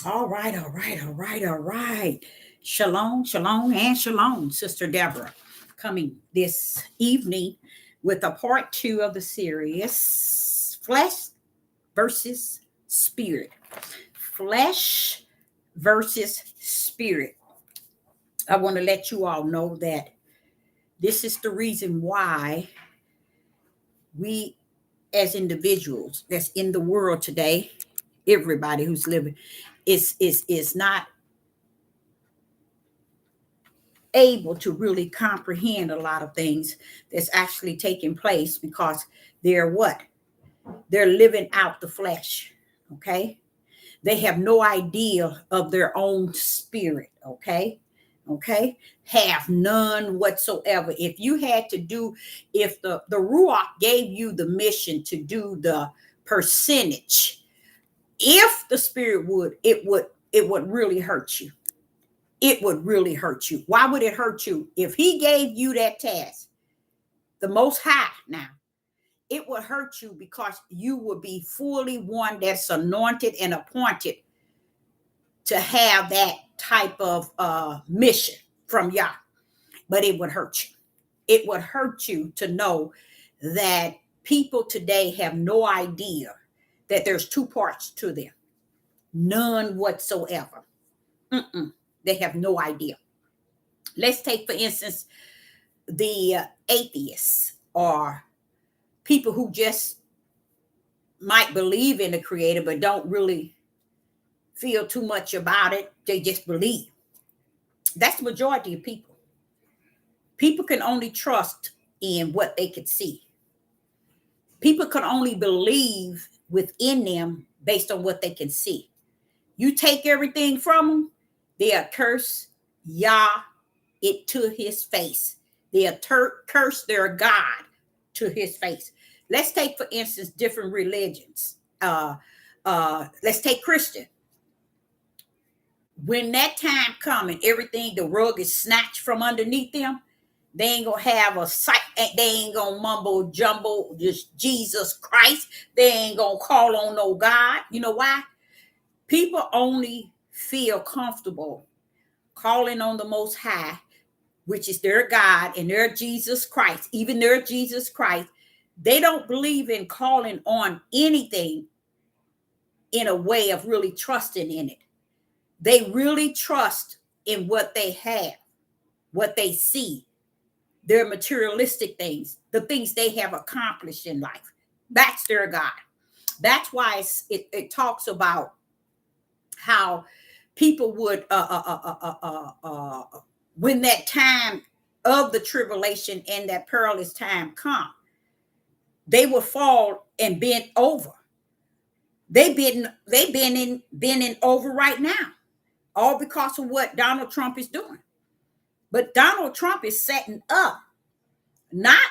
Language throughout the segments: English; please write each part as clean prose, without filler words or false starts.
All right, all right, all right, all right. Shalom, shalom, and shalom, Sister Deborah. Coming this evening with a part 2 of the series Flesh versus Spirit. Flesh versus Spirit. I want to let you all know that this is the reason why we, as individuals that's in the world today, everybody who's living, is not able to really comprehend a lot of things that's actually taking place because they're what? They're living out the flesh. Okay. They have no idea of their own spirit. Okay. Okay. Have none whatsoever. If you had to do, if the Ruach gave you the mission to do the percentage, if the spirit would, it would really hurt you. It would really hurt you. Why would it hurt you? If he gave you that task, the most high now, it would hurt you because you would be fully one that's anointed and appointed to have that type of mission from Yah. But it would hurt you. It would hurt you to know that people today have no idea that there's two parts to them. None whatsoever. They have no idea. Let's take, for instance, the atheists or people who just might believe in the creator but don't really feel too much about it. They just believe. That's the majority of people. People can only trust in what they can see. People can only believe within them based on what they can see. You take everything from them, they'll curse Yah it to his face. They'll curse their God to his face. Let's take, for instance, different religions. Let's take Christian. When that time comes and everything, the rug is snatched from underneath them, they ain't gonna have a sight. They ain't gonna mumble jumble just Jesus Christ. They ain't gonna call on no God. You know why? People only feel comfortable calling on the Most High, which is their God and their Jesus Christ, even their Jesus Christ. They don't believe in calling on anything in a way of really trusting in it. They really trust in what they have, what they see, their materialistic things, the things they have accomplished in life. That's their God. That's why it talks about how people would, when that time of the tribulation and that perilous time come, they will fall and bend over. They've been bending over right now, all because of what Donald Trump is doing. But Donald Trump is setting up, not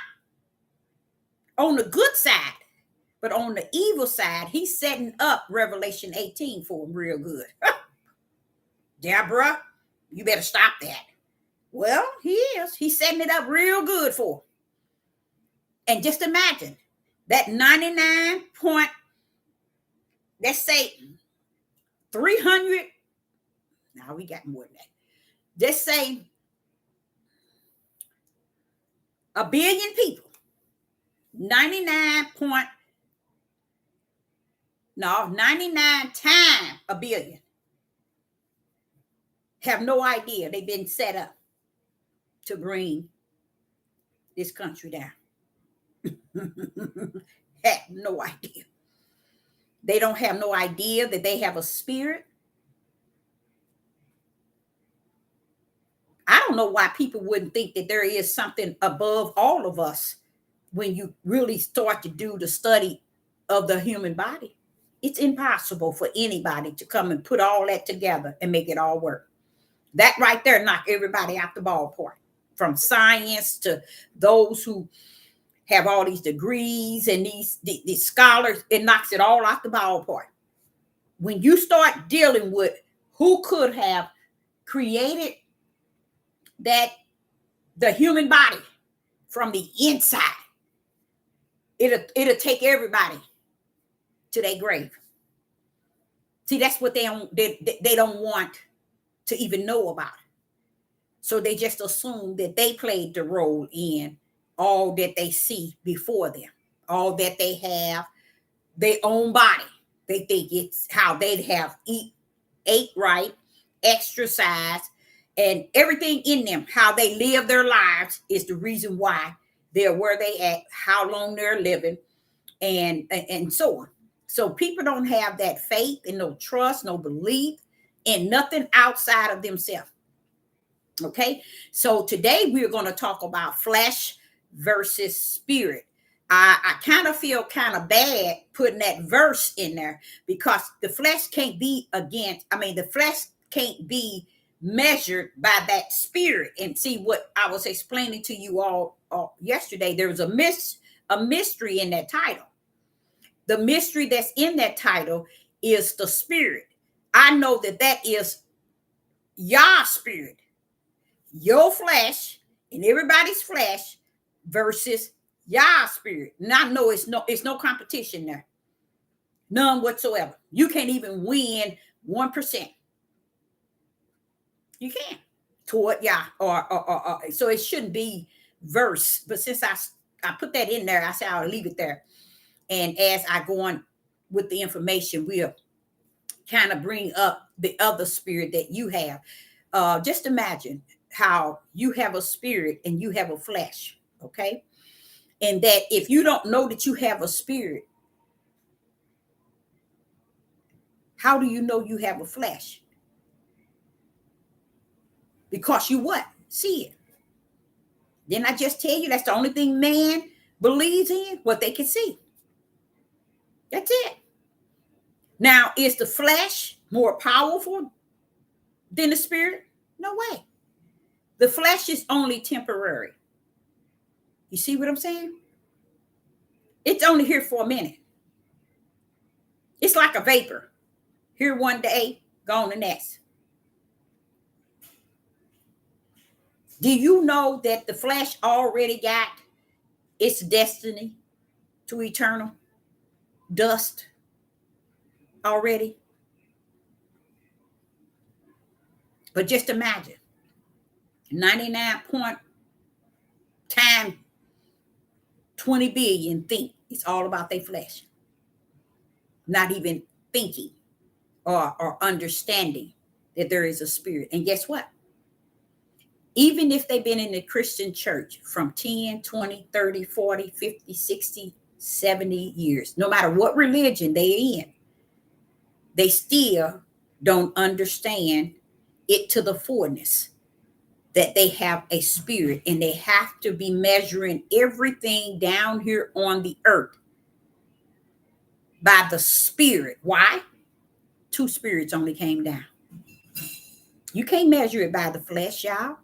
on the good side, but on the evil side. He's setting up Revelation 18 for him real good. Deborah, you better stop that. Well, he is. He's setting it up real good for him. And just imagine that 99 point, let's say 300. Now we got more than that. Just say a billion people, 99 times a billion have no idea they've been set up to bring this country down. Have no idea. They don't have no idea that they have a spirit. I don't know why people wouldn't think that there is something above all of us when you really start to do the study of the human body. It's impossible for anybody to come and put all that together and make it all work. That right there knock everybody out the ballpark, from science to those who have all these degrees and these scholars. It knocks it all out the ballpark. When you start dealing with who could have created the human body from the inside, it'll take everybody to their grave. See, that's what they don't want to even know about. So they just assume that they played the role in all that they see before them, all that they have, their own body. They think it's how they have ate right, exercise, and everything in them, how they live their lives is the reason why they're where they at, how long they're living, and so on. So people don't have that faith and no trust, no belief in nothing outside of themselves. Okay, so today we're going to talk about flesh versus spirit. I kind of feel kind of bad putting that verse in there because the flesh can't be the flesh can't be measured by that spirit. And see what I was explaining to you all yesterday, there was a mystery in that title. The mystery that's in that title is the spirit. I know that is Yah's spirit, your flesh and everybody's flesh versus Yah's spirit. And I know it's no competition there. None whatsoever. You can't even win 1%. You can't toward Yah or so it shouldn't be verse. But since I put that in there, I said I'll leave it there. And as I go on with the information, we'll kind of bring up the other spirit that you have. Just imagine how you have a spirit and you have a flesh, okay? And that if you don't know that you have a spirit, how do you know you have a flesh? Because you what? See it. Didn't I just tell you that's the only thing man believes in? What they can see. That's it. Now, is the flesh more powerful than the spirit? No way. The flesh is only temporary. You see what I'm saying? It's only here for a minute. It's like a vapor. Here one day, gone the next. Do you know that the flesh already got its destiny to eternal dust already? But just imagine 99 point times 20 billion think it's all about their flesh, not even thinking or understanding that there is a spirit. And guess what? Even if they've been in the Christian church from 10, 20, 30, 40, 50, 60, 70 years, no matter what religion they're in, they still don't understand it to the fullness that they have a spirit, and they have to be measuring everything down here on the earth by the spirit. Why? 2 spirits only came down. You can't measure it by the flesh, y'all.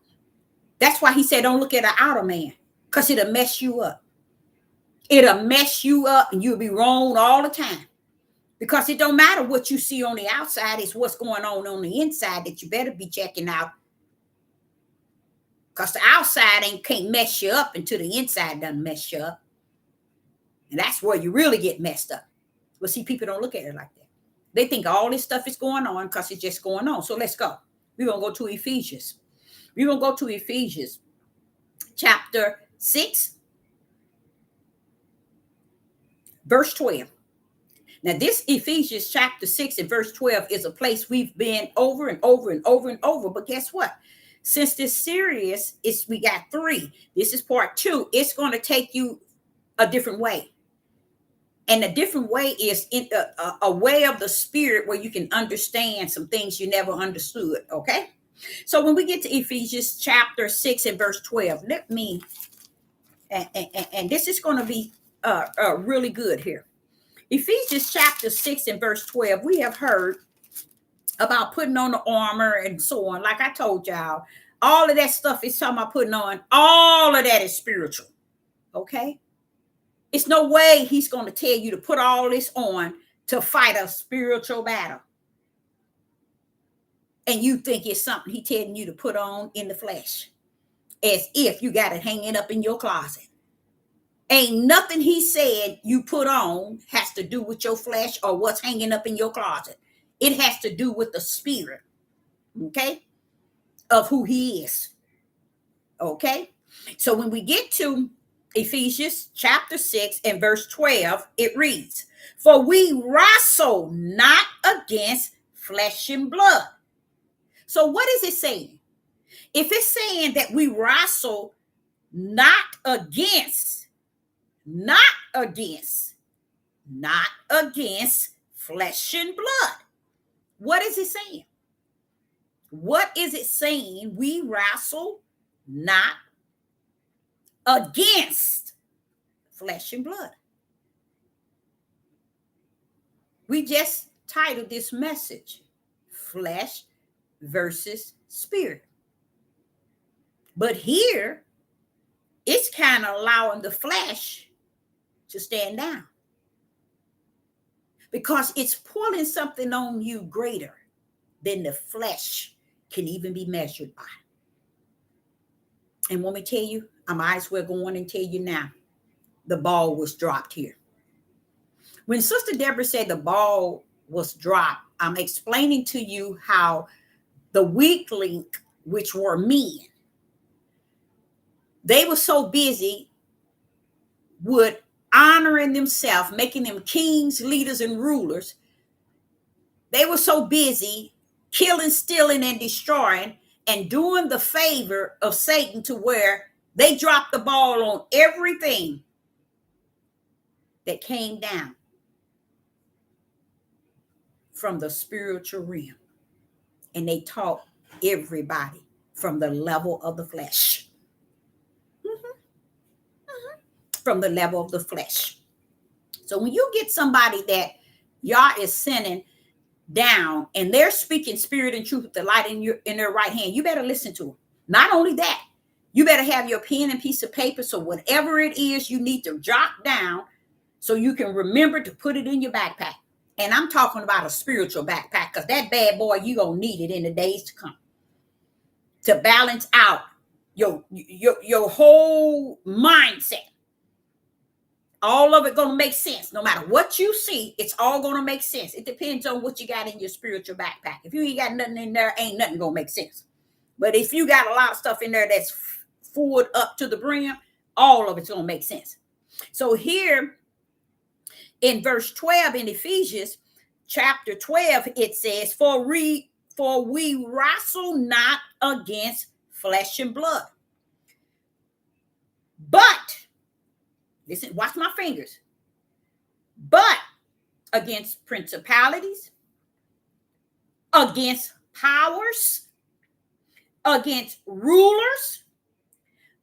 That's why he said don't look at the outer man, because it'll mess you up. It'll mess you up and you'll be wrong all the time. Because it don't matter what you see on the outside, it's what's going on the inside that you better be checking out. Because the outside can't mess you up until the inside doesn't mess you up. And that's where you really get messed up. But see, people don't look at it like that. They think all this stuff is going on because it's just going on. So let's go. We're going to go to Ephesians. We're going to go to Ephesians chapter 6, verse 12. Now, this Ephesians chapter 6 and verse 12 is a place we've been over and over and over and over. But guess what? Since this series we got 3. This is part 2. It's going to take you a different way. And a different way is in a way of the spirit where you can understand some things you never understood. Okay. So when we get to Ephesians chapter 6 and verse 12, let me, and this is going to be really good here. Ephesians chapter 6 and verse 12, we have heard about putting on the armor and so on. Like I told y'all, all of that stuff is talking about putting on. All of that is spiritual. Okay. It's no way he's going to tell you to put all this on to fight a spiritual battle. And you think it's something he's telling you to put on in the flesh, as if you got it hanging up in your closet. Ain't nothing he said you put on has to do with your flesh or what's hanging up in your closet. It has to do with the spirit, okay, of who he is. Okay. So when we get to Ephesians chapter 6 and verse 12, it reads, "For we wrestle not against flesh and blood." So what is it saying? If it's saying that we wrestle not against, not against, not against flesh and blood, what is it saying? What is it saying? We wrestle not against flesh and blood. We just titled this message, Flesh versus Spirit. But here, it's kind of allowing the flesh to stand down, because it's pulling something on you greater than the flesh can even be measured by. And when we tell you, I might as well go on and tell you now, the ball was dropped here. When Sister Deborah said the ball was dropped, I'm explaining to you how the weak link, which were men, they were so busy with honoring themselves, making them kings, leaders, and rulers. They were so busy killing, stealing, and destroying, and doing the favor of Satan, to where they dropped the ball on everything that came down from the spiritual realm. And they taught everybody from the level of the flesh. From the level of the flesh. So when you get somebody that Yah is sending down, and they're speaking spirit and truth with the light in their right hand, you better listen to them. Not only that, you better have your pen and piece of paper, so whatever it is you need to jot down, so you can remember to put it in your backpack. And I'm talking about a spiritual backpack, because that bad boy, you're going to need it in the days to come to balance out your whole mindset. All of it going to make sense. No matter what you see, it's all going to make sense. It depends on what you got in your spiritual backpack. If you ain't got nothing in there, ain't nothing going to make sense. But if you got a lot of stuff in there that's full up to the brim, all of it's going to make sense. So here in verse 12 in Ephesians chapter 12, it says, for we wrestle not against flesh and blood, but, listen, watch my fingers, but against principalities, against powers, against rulers,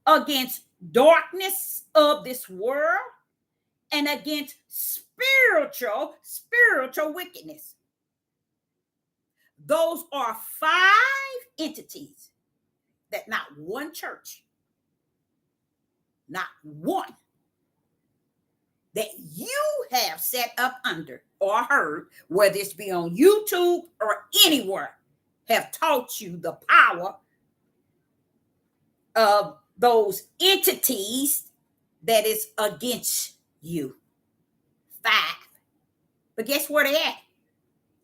against darkness of this world, and against spiritual wickedness. Those are 5 entities that not one church, not one, that you have set up under or heard, whether it's be on YouTube or anywhere, have taught you the power of those entities that is against you. 5. But guess where they at?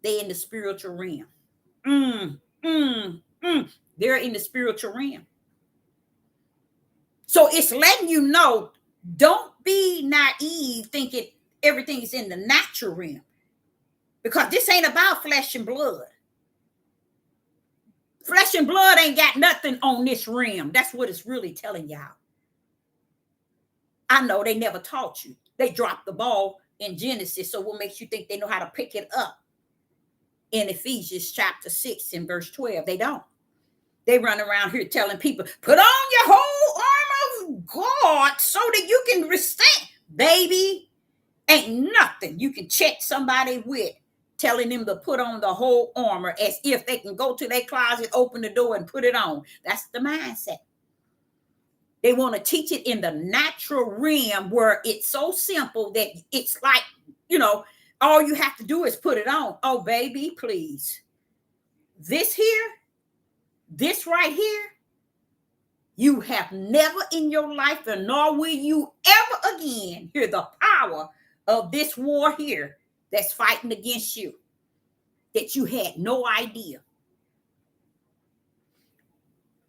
They in the spiritual realm. They're in the spiritual realm. So it's letting you know, don't be naive thinking everything is in the natural realm, because this ain't about flesh and blood. Flesh and blood ain't got nothing on this realm. That's what it's really telling y'all. I know they never taught you. They dropped the ball in Genesis. So what makes you think they know how to pick it up in Ephesians chapter 6 and verse 12? They don't. They run around here telling people, put on your whole armor of God so that you can withstand. Baby, ain't nothing you can check somebody with telling them to put on the whole armor as if they can go to their closet, open the door, and put it on. That's the mindset. They want to teach it in the natural realm, where it's so simple that it's like, all you have to do is put it on. Oh, baby, please. This right here, you have never in your life, and nor will you ever again hear the power of this war here that's fighting against you. that you had no idea.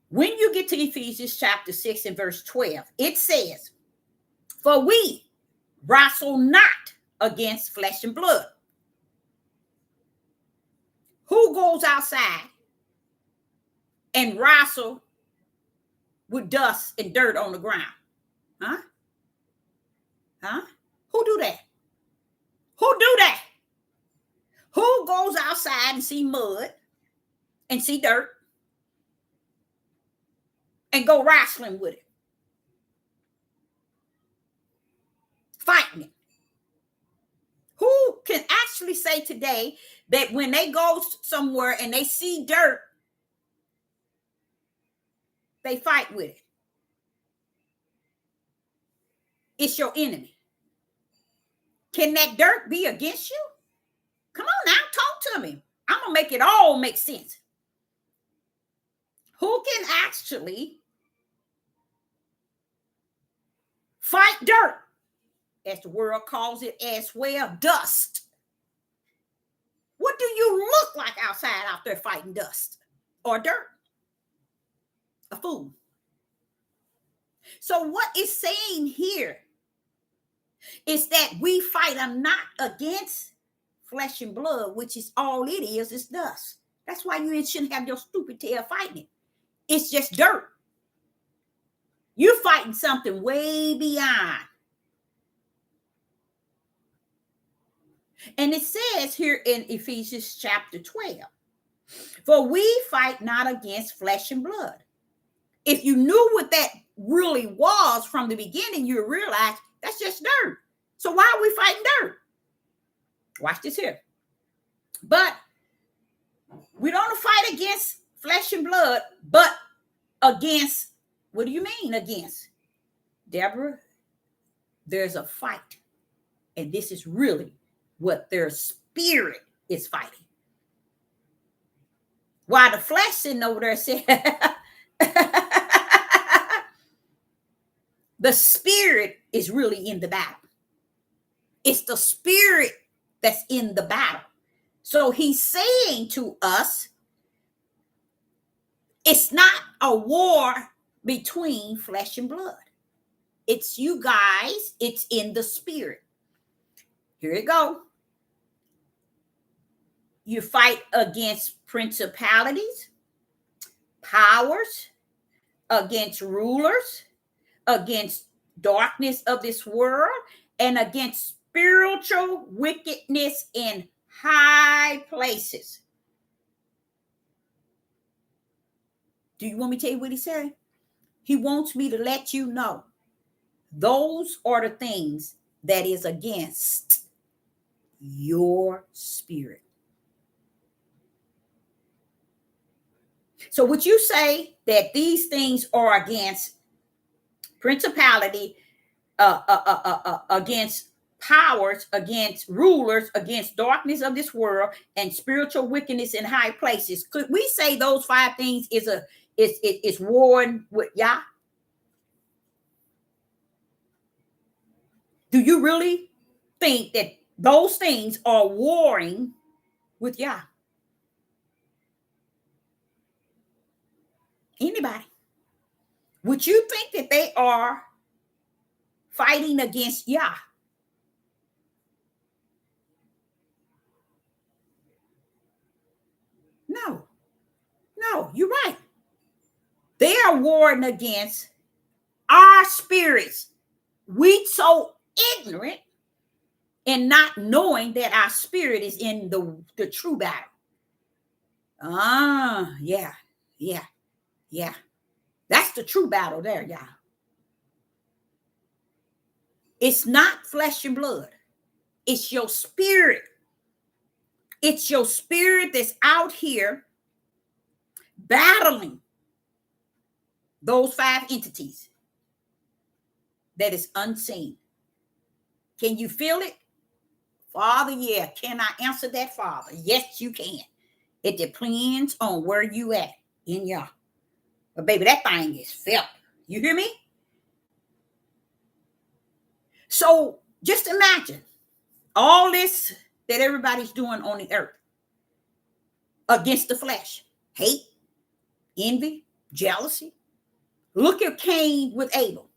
When you get to Ephesians chapter 6 and verse 12, it says, for we wrestle not against flesh and blood. Who goes outside and wrestle with dust and dirt on the ground? Huh? Huh? Who do that? Who do that? Who goes outside and see mud and see dirt and go wrestling with it? Fighting it. Who can actually say today that when they go somewhere and they see dirt, they fight with it? It's your enemy. Can that dirt be against you? Come on now, talk to me. I'm going to make it all make sense. Who can actually fight dirt, as the world calls it as well, dust? What do you look like outside out there fighting dust or dirt? A fool. So what it's saying here is that we fight not against flesh and blood, which is all it is dust. That's why you shouldn't have your stupid tail fighting it. It's just dirt. You're fighting something way beyond. And it says here in Ephesians chapter 12, for we fight not against flesh and blood. If you knew what that really was from the beginning, you realize that's just dirt. So why are we fighting dirt? Watch this here. But we don't fight against flesh and blood, but against, what do you mean against? Deborah, there's a fight. And this is really what their spirit is fighting. While the flesh sitting over there said, the spirit is really in the battle. It's the spirit that's in the battle. So he's saying to us, it's not a war between flesh and blood. It's you guys. It's in the spirit. Here you go. You fight against principalities, powers, against rulers, against darkness of this world, and against spiritual wickedness in high places. Do you want me to tell you what he said? He wants me to let you know those are the things that is against your spirit. So would you say that these things are against principality, against powers, against rulers, against darkness of this world, and spiritual wickedness in high places? Could we say those five things is warring with Yah? Do you really think that those things are warring with Yah? Anybody? Would you think that they are fighting against Yah? No, you're right. They are warring against our spirits. We so ignorant and not knowing that our spirit is in the true battle. Yeah. That's the true battle there, y'all. It's not flesh and blood. It's your spirit. It's your spirit that's out here battling those five entities that is unseen. Can you feel it? Father, yeah. Can I answer that, Father? Yes, you can. It depends on where you at in Yah. But baby, that thing is felt. You hear me? So just imagine all this that everybody's doing on the earth. against the flesh. Hate, envy, jealousy. Look at Cain with Abel.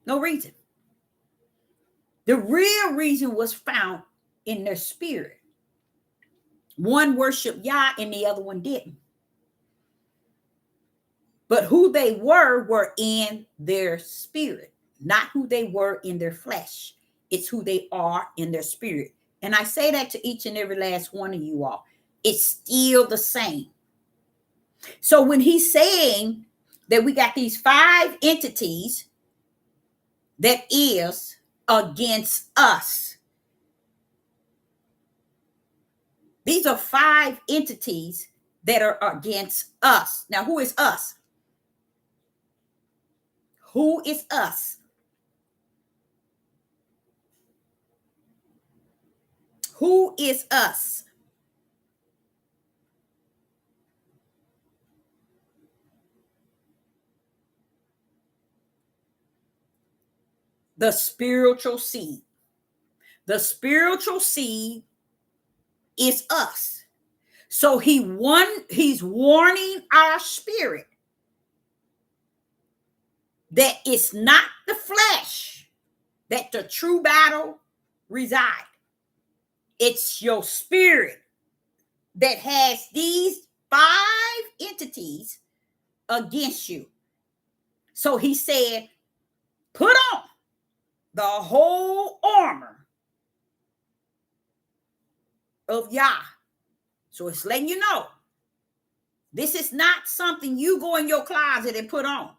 No reason. The real reason was found in their spirit. One worshiped Yah and the other one didn't. But who they were in their spirit, not who they were in their flesh. It's who they are in their spirit. And I say that to each and every last one of you all. It's still the same. So when he's saying that we got these 5 entities that is against us. These are 5 entities that are against us. Now, who is us? Who is us? Who is us? The spiritual seed. The spiritual seed is us. So he's warning our spirit that it's not the flesh that the true battle resides. It's your spirit that has these 5 entities against you. So he said, put on the whole armor of Yah. So it's letting you know, this is not something you go in your closet and put on,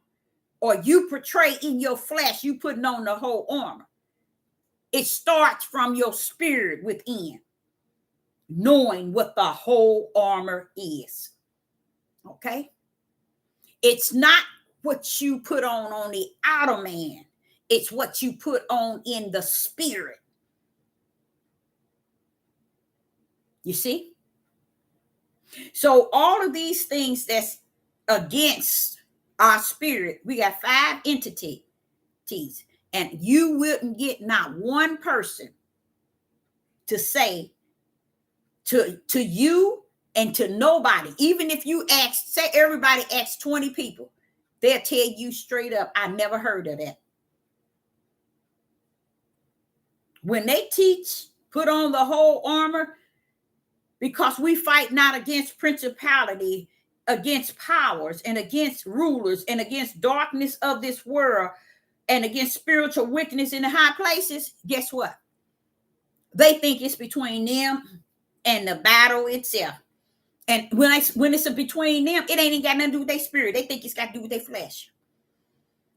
or you portray in your flesh, you putting on the whole armor. It starts from your spirit within, knowing what the whole armor is. Okay? It's not what you put on the outer man. It's what you put on in the spirit. You see? So all of these things that's against our spirit, we got 5 entities. And you wouldn't get not one person to say to you and to nobody, even if you ask, say everybody asks 20 people, they'll tell you straight up, I never heard of that. When they teach, put on the whole armor, because we fight not against principality, against powers, and against rulers, and against darkness of this world, and against spiritual wickedness in the high places. Guess what? They think it's between them and the battle itself. And when it's between them, it ain't got nothing to do with their spirit. They think it's got to do with their flesh.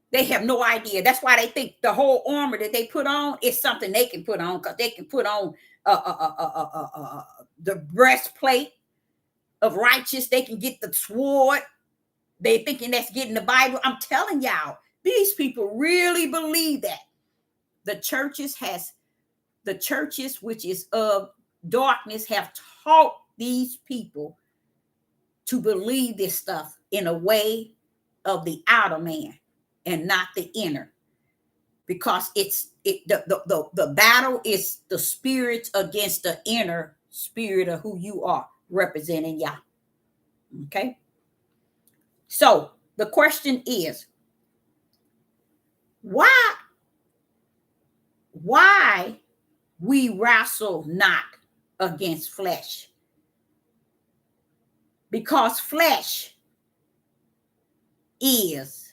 They have no idea. That's why they think the whole armor that they put on is something they can put on, because they can put on the breastplate of righteousness. They can get the sword. They thinking that's getting the Bible. I'm telling y'all, these people really believe that. The churches which is of darkness have taught these people to believe this stuff in a way of the outer man and not the inner, because the battle is the spirits against the inner spirit of who you are representing Yah. Okay, so the question is, why we wrestle not against flesh? Because flesh is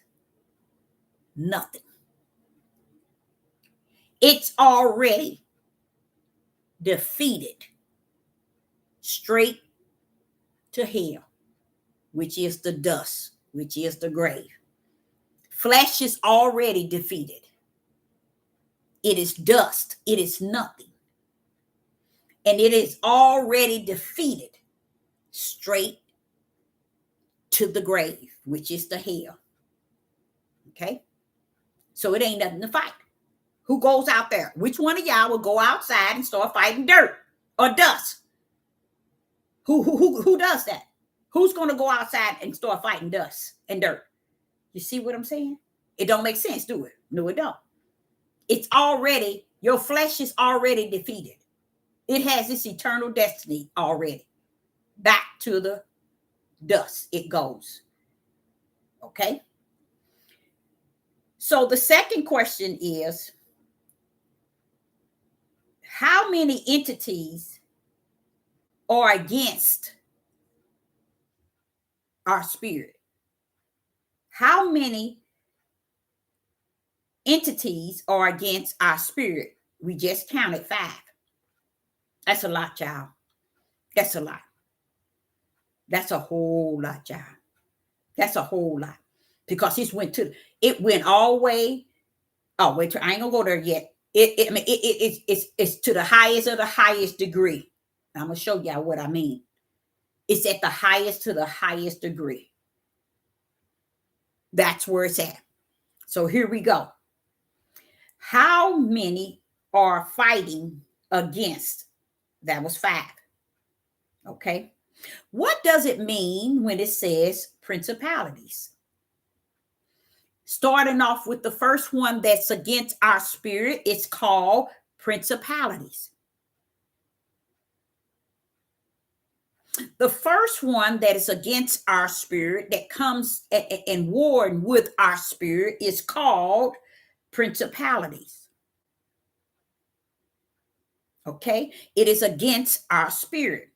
nothing. It's already defeated straight to hell, which is the dust, which is the grave. Flesh is already defeated. It is dust. It is nothing. And it is already defeated straight to the grave, which is the hell. Okay? So it ain't nothing to fight. Who goes out there? Which one of y'all will go outside and start fighting dirt or dust? Who does that? Who's going to go outside and start fighting dust and dirt? You see what I'm saying? It don't make sense, do it? No, it don't. It's already, your flesh is already defeated. It has its eternal destiny already. Back to the dust it goes. Okay. So the second question is, how many entities are against our spirit? How many entities are against our spirit? We just counted 5. That's a lot, y'all. That's a lot. That's a whole lot, y'all. That's a whole lot. Because it went all the way. Oh, wait, I ain't gonna go there yet. It's to the highest of the highest degree. I'm gonna show y'all what I mean. It's at the highest to the highest degree. That's where it's at. So here we go. How many are fighting against? That was 5. Okay. What does it mean when it says principalities? Starting off with the first one that's against our spirit, it's called principalities. The first one that is against our spirit, that comes and war with our spirit, is called principalities. Okay? It is against our spirit.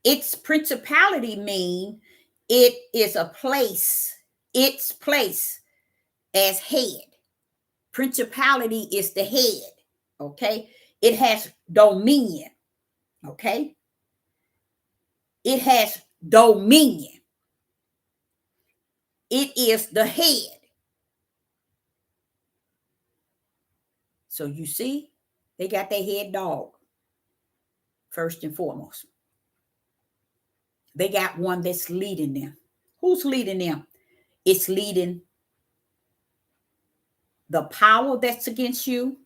Its principality mean it is a place, its place as head. Principality is the head. Okay? It has dominion. Okay? It has dominion. It is the head. So you see, they got their head dog, first and foremost. They got one that's leading them. Who's leading them? It's leading the power that's against you.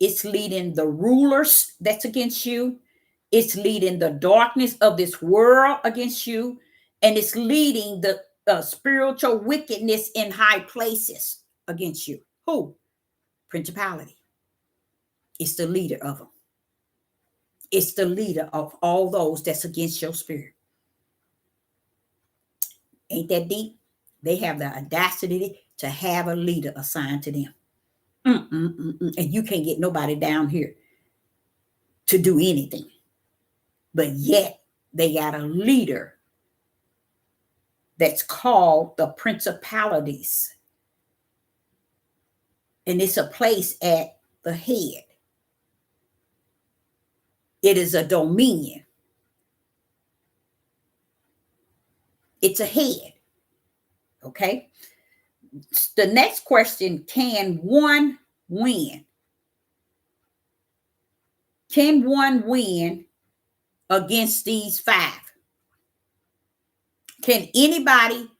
It's leading the rulers that's against you. It's leading the darkness of this world against you. And it's leading the spiritual wickedness in high places against you. Who? Principality. It's the leader of them. It's the leader of all those that's against your spirit. Ain't that deep? They have the audacity to have a leader assigned to them. And you can't get nobody down here to do anything. But yet they got a leader that's called the principalities. And it's a place at the head. It is a dominion. It's a head. Okay. The next question, can one win? Can one win against these 5? Can anybody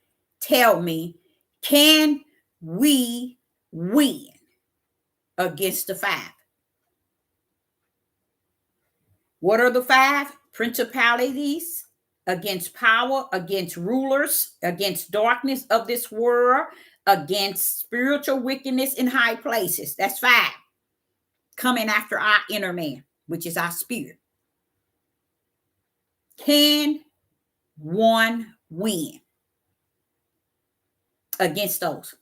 tell me, can we win against the 5? What are the 5? Principalities, against power, against rulers, against darkness of this world, against spiritual wickedness in high places. That's 5. Coming after our inner man, which is our spirit. Can one win against those?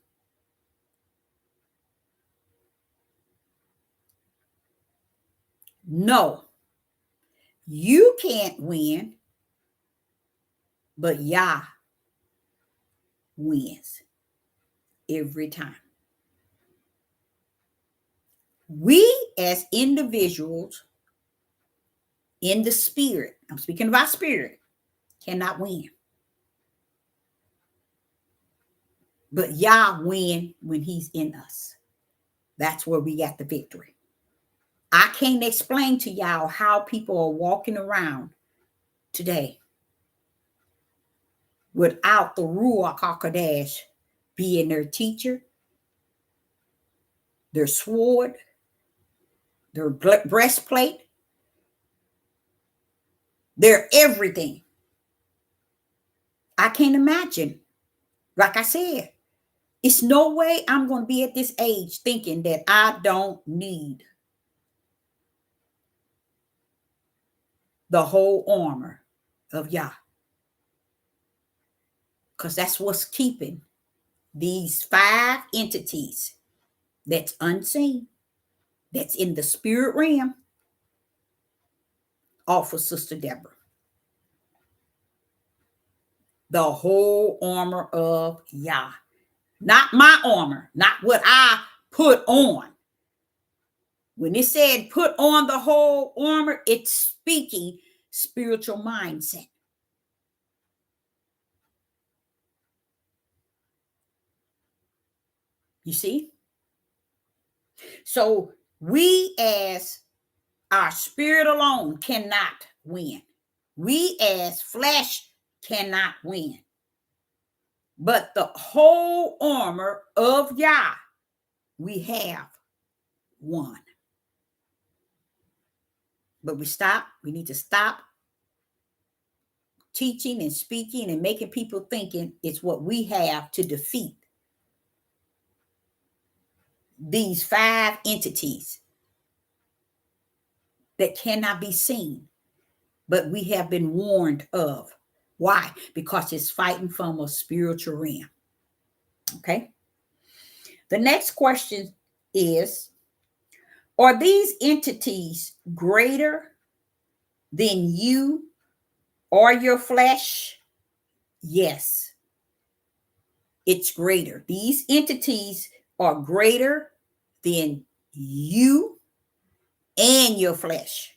No. You can't win, but Yah wins every time. We as individuals in the spirit, I'm speaking of our spirit, cannot win. But Yah win when he's in us. That's where we got the victory. I can't explain to y'all how people are walking around today without the Ruach HaKodesh being their teacher, their sword, their breastplate, their everything. I can't imagine. Like I said, It's no way I'm going to be at this age thinking that I don't need the whole armor of Yah. Because that's what's keeping these 5 entities that's unseen, that's in the spirit realm, off of Sister Deborah. The whole armor of Yah. Not my armor, not what I put on. When it said put on the whole armor, it's speaking spiritual mindset. You see? So we as our spirit alone cannot win. We as flesh cannot win. But the whole armor of Yah, we have won. But we need to stop teaching and speaking and making people thinking it's what we have to defeat these 5 entities that cannot be seen, but we have been warned of. Why? Because it's fighting from a spiritual realm. Okay. The next question is, are these entities greater than you or your flesh? Yes, it's greater. These entities are greater than you and your flesh.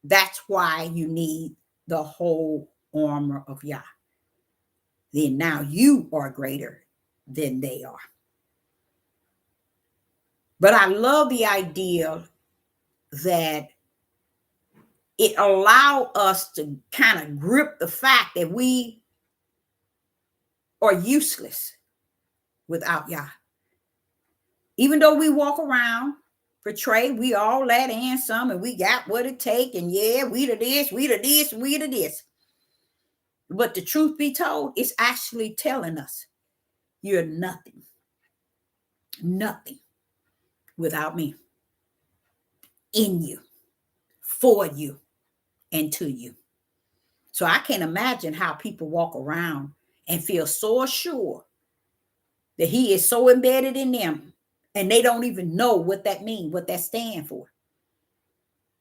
That's why you need the whole armor of Yah. Then now you are greater than they are. But I love the idea that it allows us to kind of grip the fact that we are useless without Yah. Even though we walk around, portray, we all that and some, and we got what it take, and yeah, we to this, we to this, we to this. But the truth be told, it's actually telling us you're nothing. Nothing without me. In you, for you, and to you. So I can't imagine how people walk around and feel so assured that he is so embedded in them and they don't even know what that means, what that stands for.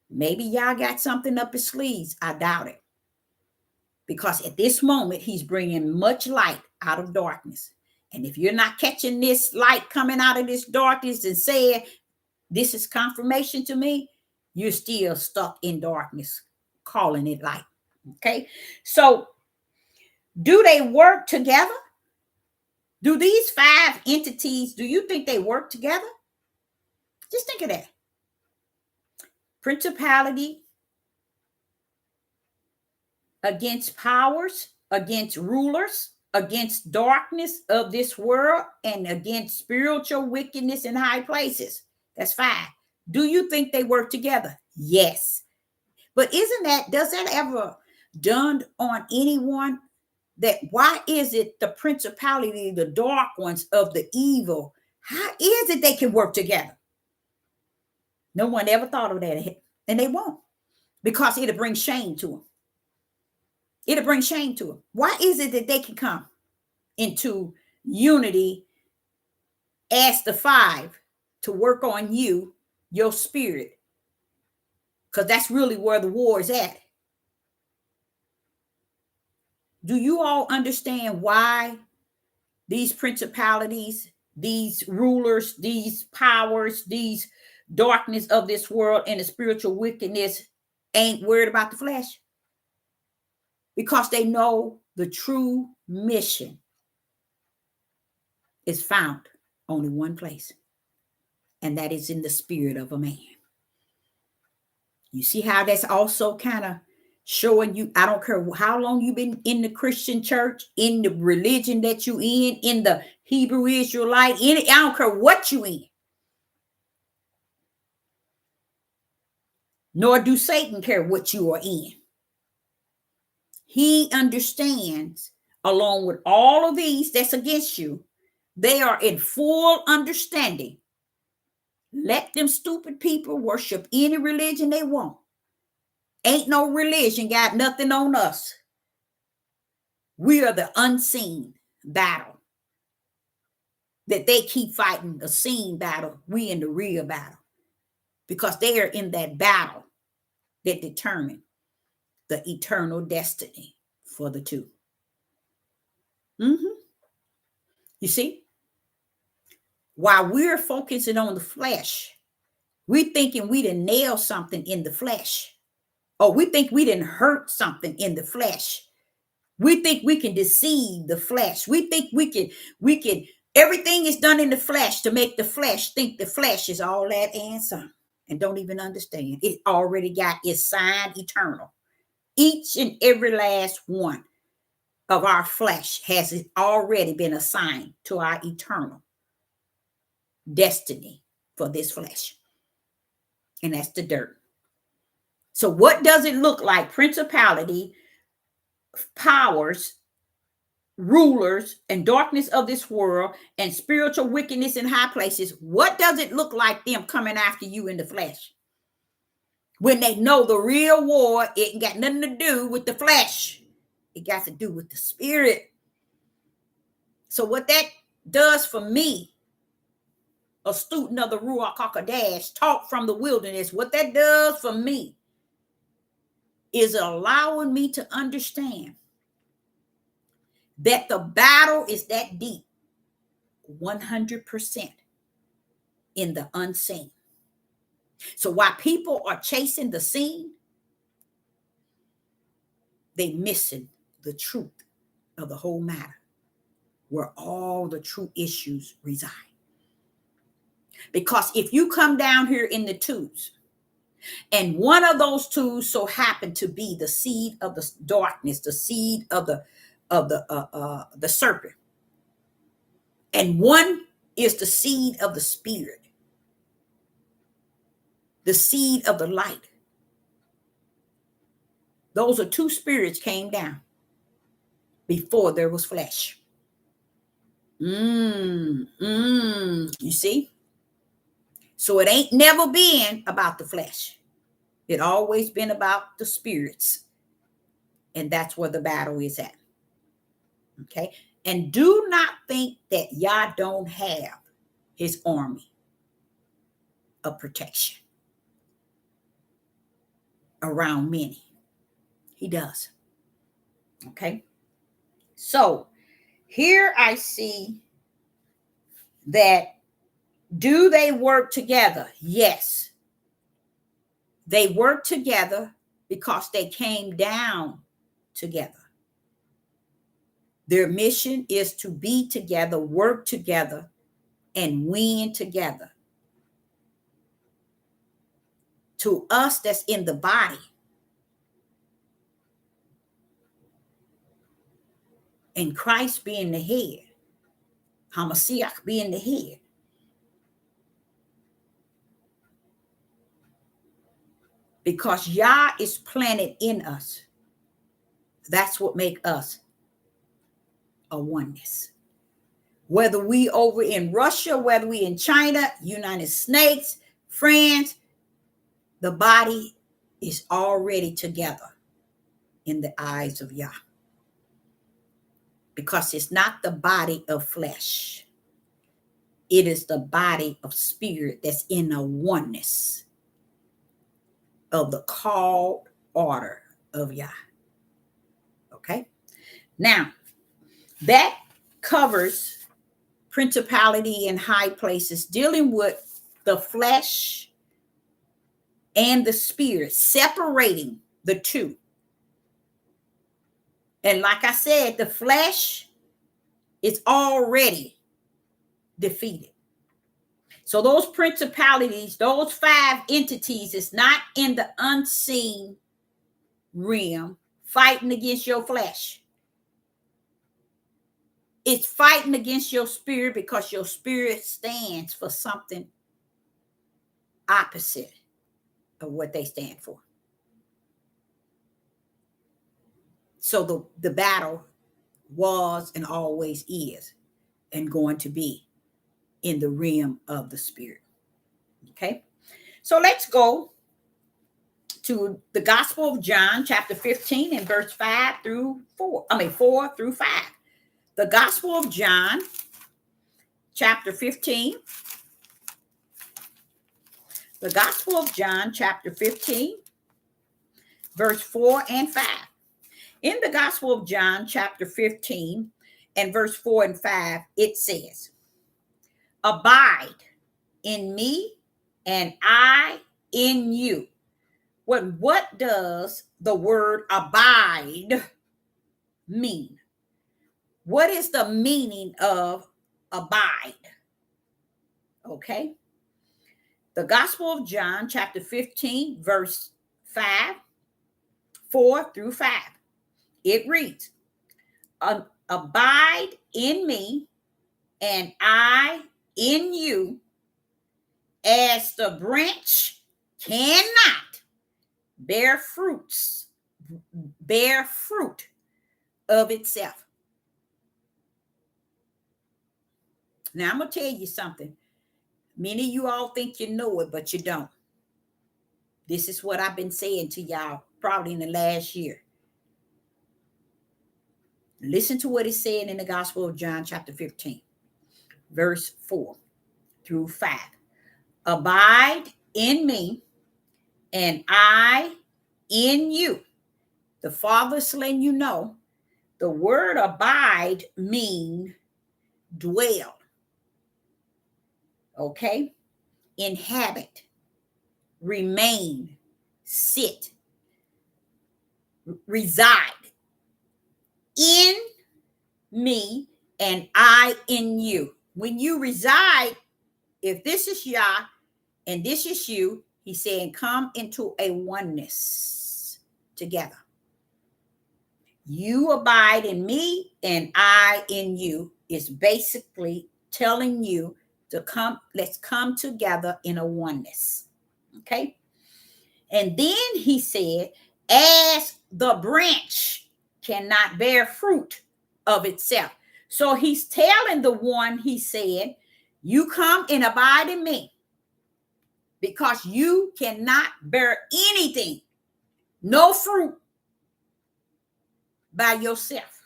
Maybe y'all got something up his sleeves. I doubt it. Because at this moment, he's bringing much light out of darkness. And if you're not catching this light coming out of this darkness and saying, this is confirmation to me, you're still stuck in darkness, calling it light. Okay. So do they work together? Do these 5 entities, do you think they work together? Just think of that. Principality against powers, against rulers, against darkness of this world, and against spiritual wickedness in high places. That's 5. Do you think they work together? Yes. But does that ever dawn on anyone that why is it the principality, the dark ones of the evil, how is it they can work together? No one ever thought of that, and they won't, because it'll bring shame to them. It'll bring shame to them. Why is it that they can come into unity as the 5 to work on you, your spirit? Because that's really where the war is at. Do you all understand why these principalities, these rulers, these powers, these darkness of this world and the spiritual wickedness ain't worried about the flesh? Because they know the true mission is found only one place, and that is in the spirit of a man. You see how that's also kind of showing you, I don't care how long you've been in the Christian church, in the religion that you in the Hebrew Israelite, I don't care what you in. Nor do Satan care what you are in. He understands, along with all of these that's against you, They are in full understanding. Let them stupid people worship any religion they want. Ain't no religion got nothing on us. We are the unseen battle that they keep fighting, a seen battle. We in the real battle, because they are in that battle that determine the eternal destiny for the two. You see, while we're focusing on the flesh, we thinking we didn't nail something in the flesh, or we think we didn't hurt something in the flesh. We think we can deceive the flesh. We think we can, everything is done in the flesh to make the flesh think the flesh is all that and some, and don't even understand. It already got its sign eternal. Each and every last one of our flesh has already been assigned to our eternal destiny for this flesh. And that's the dirt. So what does it look like? Principality, powers, rulers, and darkness of this world, and spiritual wickedness in high places. What does it look like them coming after you in the flesh? When they know the real war, it ain't got nothing to do with the flesh. It got to do with the spirit. So what that does for me, a student of the Ruach HaKodesh, taught from the wilderness, what that does for me is allowing me to understand that the battle is that deep, 100% in the unseen. So while people are chasing the seen, they missing the truth of the whole matter, where all the true issues reside. Because if you come down here in the twos, and one of those twos so happen to be the seed of the darkness, the seed of the serpent, and one is the seed of the spirit, the seed of the light. Those are two spirits came down before there was flesh. You see? So it ain't never been about the flesh. It always been about the spirits. And that's where the battle is at. Okay? And do not think that Yah don't have his army of protection around many. He does. Okay? So here I see that, do they work together? Yes. They work together because they came down together. Their mission is to be together, work together, and win together. To us that's in the body, and Christ being the head, Hamashiach being the head, because Yah is planted in us. That's what make us a oneness. Whether we over in Russia, whether we in China, United States, France, the body is already together in the eyes of Yah. Because it's not the body of flesh. It is the body of spirit that's in a oneness of the called order of Yah. Okay? Now, that covers principality in high places, dealing with the flesh and the spirit, separating the two. And like I said, the flesh is already defeated. So those principalities, those 5 entities, is not in the unseen realm fighting against your flesh. It's fighting against your spirit, because your spirit stands for something opposite of what they stand for. So the battle was and always is and going to be in the realm of the spirit. Okay, so let's go to the Gospel of John, chapter 15, and verse 5 through 4. 4 through 5. The Gospel of John, chapter 15. The Gospel of John, chapter 15, verse 4 and 5. In the Gospel of John, chapter 15, and verse 4 and 5, it says, "Abide in me, and I in you." What does the word abide mean? What is the meaning of abide? Okay. The Gospel of John, chapter 15, verse 5, 4 through 5. It reads, "Abide in me, and I in you, as the branch cannot bear fruit of itself." Now I'm gonna tell you something. Many of you all think you know it, but you don't. This is what I've been saying to y'all probably in the last year. Listen to what it's saying in the Gospel of John, chapter 15, verse 4 through 5. "Abide in me, and I in you." The Father's letting you know the word abide means dwell. Okay? Inhabit, remain, sit, reside. In me, and I in you. When you reside, if this is Yah and this is you, he's saying come into a oneness together. You abide in me and I in you is basically telling you to come, let's come together in a oneness. Okay. And then he said, as the branch cannot bear fruit of itself. So he's telling the one, he said, you come and abide in me because you cannot bear anything, no fruit by yourself.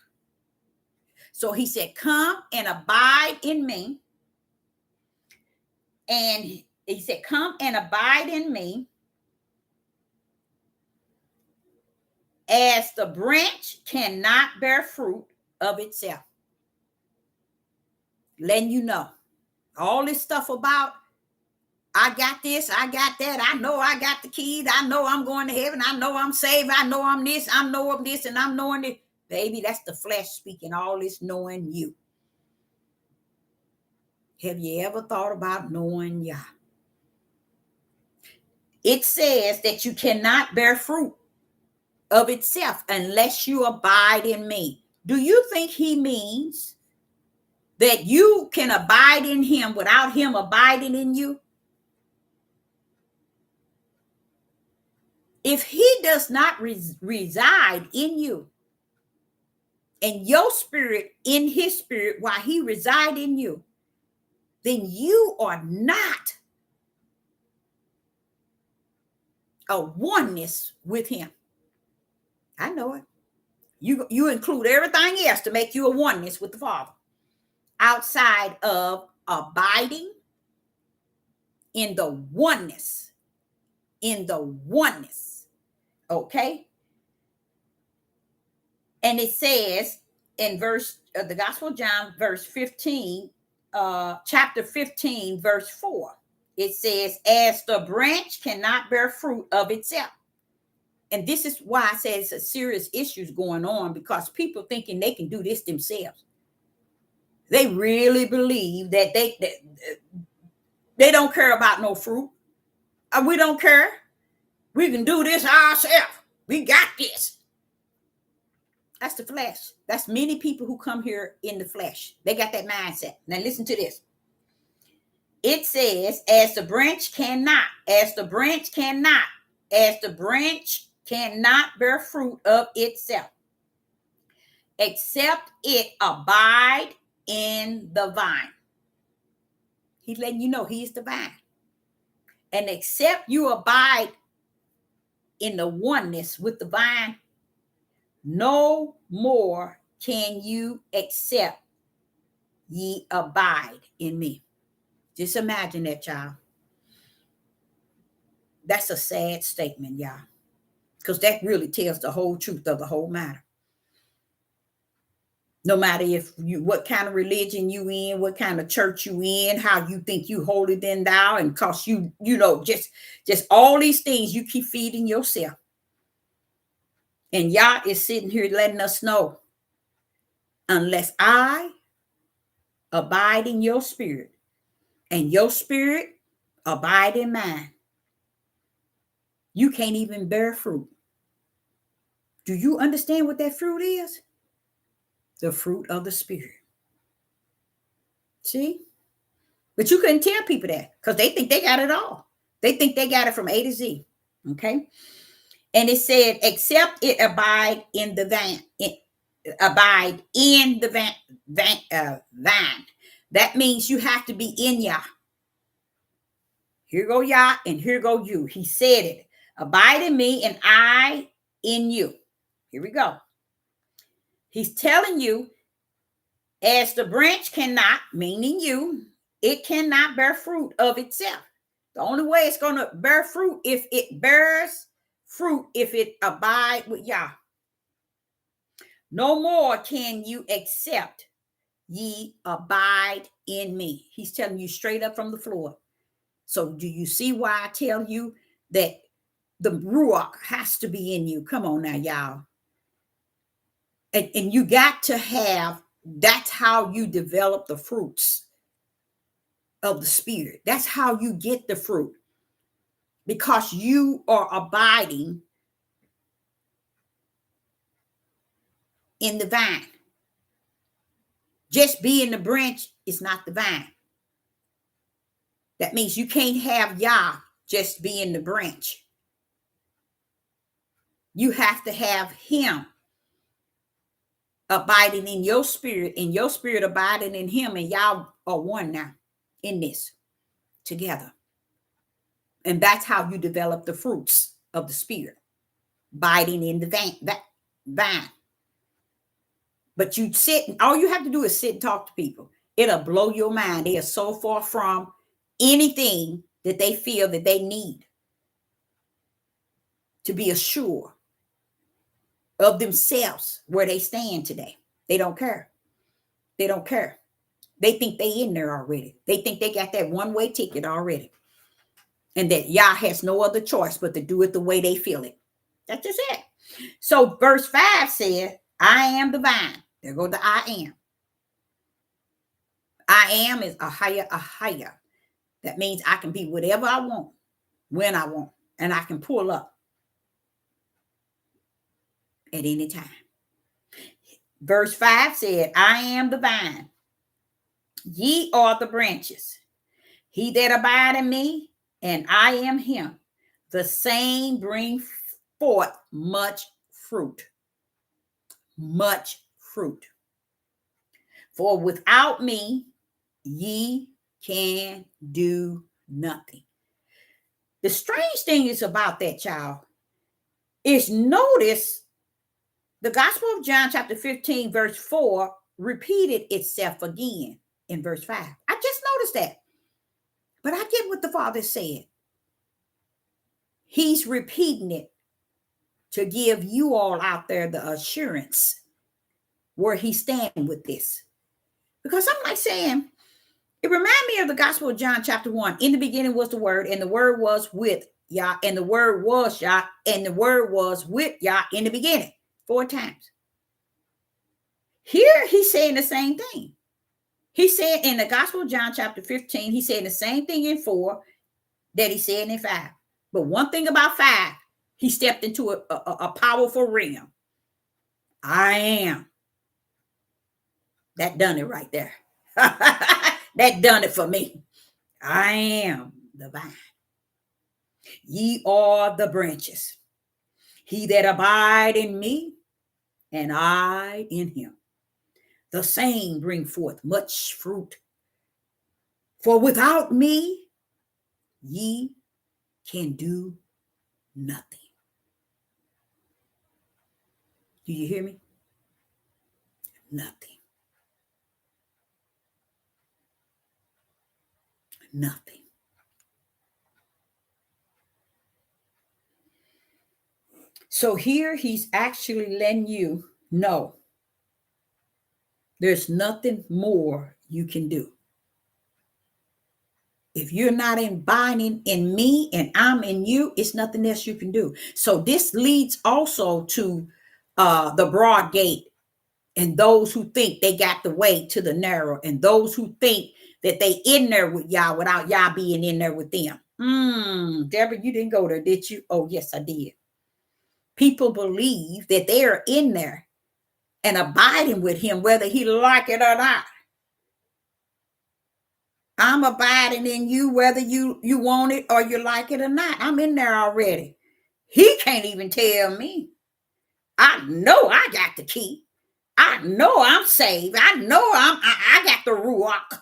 So he said, come and abide in me. And he said, come and abide in me as the branch cannot bear fruit of itself. Letting you know all this stuff about I got this, I got that, I know I got the keys, I know I'm going to heaven, I know I'm saved, I know I'm this, I know I'm this, and I'm knowing it. Baby, that's the flesh speaking, all this knowing you. Have you ever thought about knowing Yah? It says that you cannot bear fruit of itself unless you abide in me. Do you think he means that you can abide in him without him abiding in you? If he does not reside in you and your spirit in his spirit while he reside in you, then you are not a oneness with him. I know it. You include everything else to make you a oneness with the Father outside of abiding in the oneness. Okay. And it says in verse the Gospel of John, verse 15, chapter 15, verse 4, it says, as the branch cannot bear fruit of itself. And this is why I say it's a serious issues going on, because people thinking they can do this themselves. They really believe that they don't care about no fruit. We don't care. We can do this ourselves. We got this. That's the flesh. That's many people who come here in the flesh. They got that mindset. Now listen to this. It says, as the branch cannot bear fruit of itself, except it abide in the vine. He's letting you know he's the vine. And except you abide in the oneness with the vine, no more can you accept ye abide in me. Just imagine that, y'all. That's a sad statement, y'all, because that really tells the whole truth of the whole matter. No matter if you, what kind of religion you in, what kind of church you in, how you think you holier than thou, and cause you know, just all these things you keep feeding yourself. And Yah is sitting here letting us know, unless I abide in your spirit and your spirit abide in mine, you can't even bear fruit. Do you understand what that fruit is? The fruit of the spirit. See? But you couldn't tell people that because they think they got it all. They think they got it from A to Z. Okay? And it said, except it abide in the vine. Abide in the vine. That means you have to be in Yah. Here go Yah and here go you. He said it. Abide in me and I in you. Here we go. He's telling you, as the branch cannot, meaning you, it cannot bear fruit of itself. The only way it's going to bear fruit if it bears fruit, if it abide with Yah. No more can you accept ye abide in me. He's telling you straight up from the floor. So do you see why I tell you that the Ruach has to be in you? Come on now, y'all. And you got to have, that's how you develop the fruits of the Spirit. That's how you get the fruit. Because you are abiding in the vine. Just being the branch is not the vine. That means you can't have Yah just being the branch. You have to have him abiding in your spirit, and your spirit abiding in him, and y'all are one now in this together. And that's how you develop the fruits of the Spirit, abiding in the vine. But you sit, all you have to do is sit and talk to people. It'll blow your mind. They are so far from anything that they feel that they need to be assured of themselves where they stand today. They don't care. They don't care. They think they in there already. They think they got that one-way ticket already. And that Yah has no other choice but to do it the way they feel it. That's just it. So verse 5 said, I am the vine. There go the I am. I am is a higher. That means I can be whatever I want, when I want, and I can pull up at any time. Verse 5 said, I am the vine. Ye are the branches. He that abide in me, and I am him, the same bring forth much fruit. Much fruit. For without me, ye can do nothing. The strange thing is about that, child, is notice the Gospel of John chapter 15, verse 4 repeated itself again in verse 5. I just noticed that. But I get what the Father said. He's repeating it to give you all out there the assurance where he's standing with this. Because I'm like saying, it reminds me of the Gospel of John chapter 1. In the beginning was the Word, and the Word was with Yah, and the Word was Yah, and the Word was with Yah in the beginning. 4 times. Here he's saying the same thing. He said in the Gospel of John chapter 15, he said the same thing in 4 that he said in 5. But one thing about 5, he stepped into a powerful realm. I am. That done it right there. That done it for me. I am the vine. Ye are the branches. He that abide in me, and I in him, the same bring forth much fruit. For without me, ye can do nothing. Do you hear me? Nothing. Nothing. So here he's actually letting you know there's nothing more you can do. If you're not abiding in me and I'm in you, it's nothing else you can do. So this leads also to the broad gate, and those who think they got the way to the narrow, and those who think that they in there with y'all without y'all being in there with them. Deborah, you didn't go there, did you? Oh, yes, I did. People believe that they are in there and abiding with him, whether he like it or not. I'm abiding in you, whether you want it or you like it or not. I'm in there already. He can't even tell me. I know I got the key. I know I'm saved. I know I got the ruach.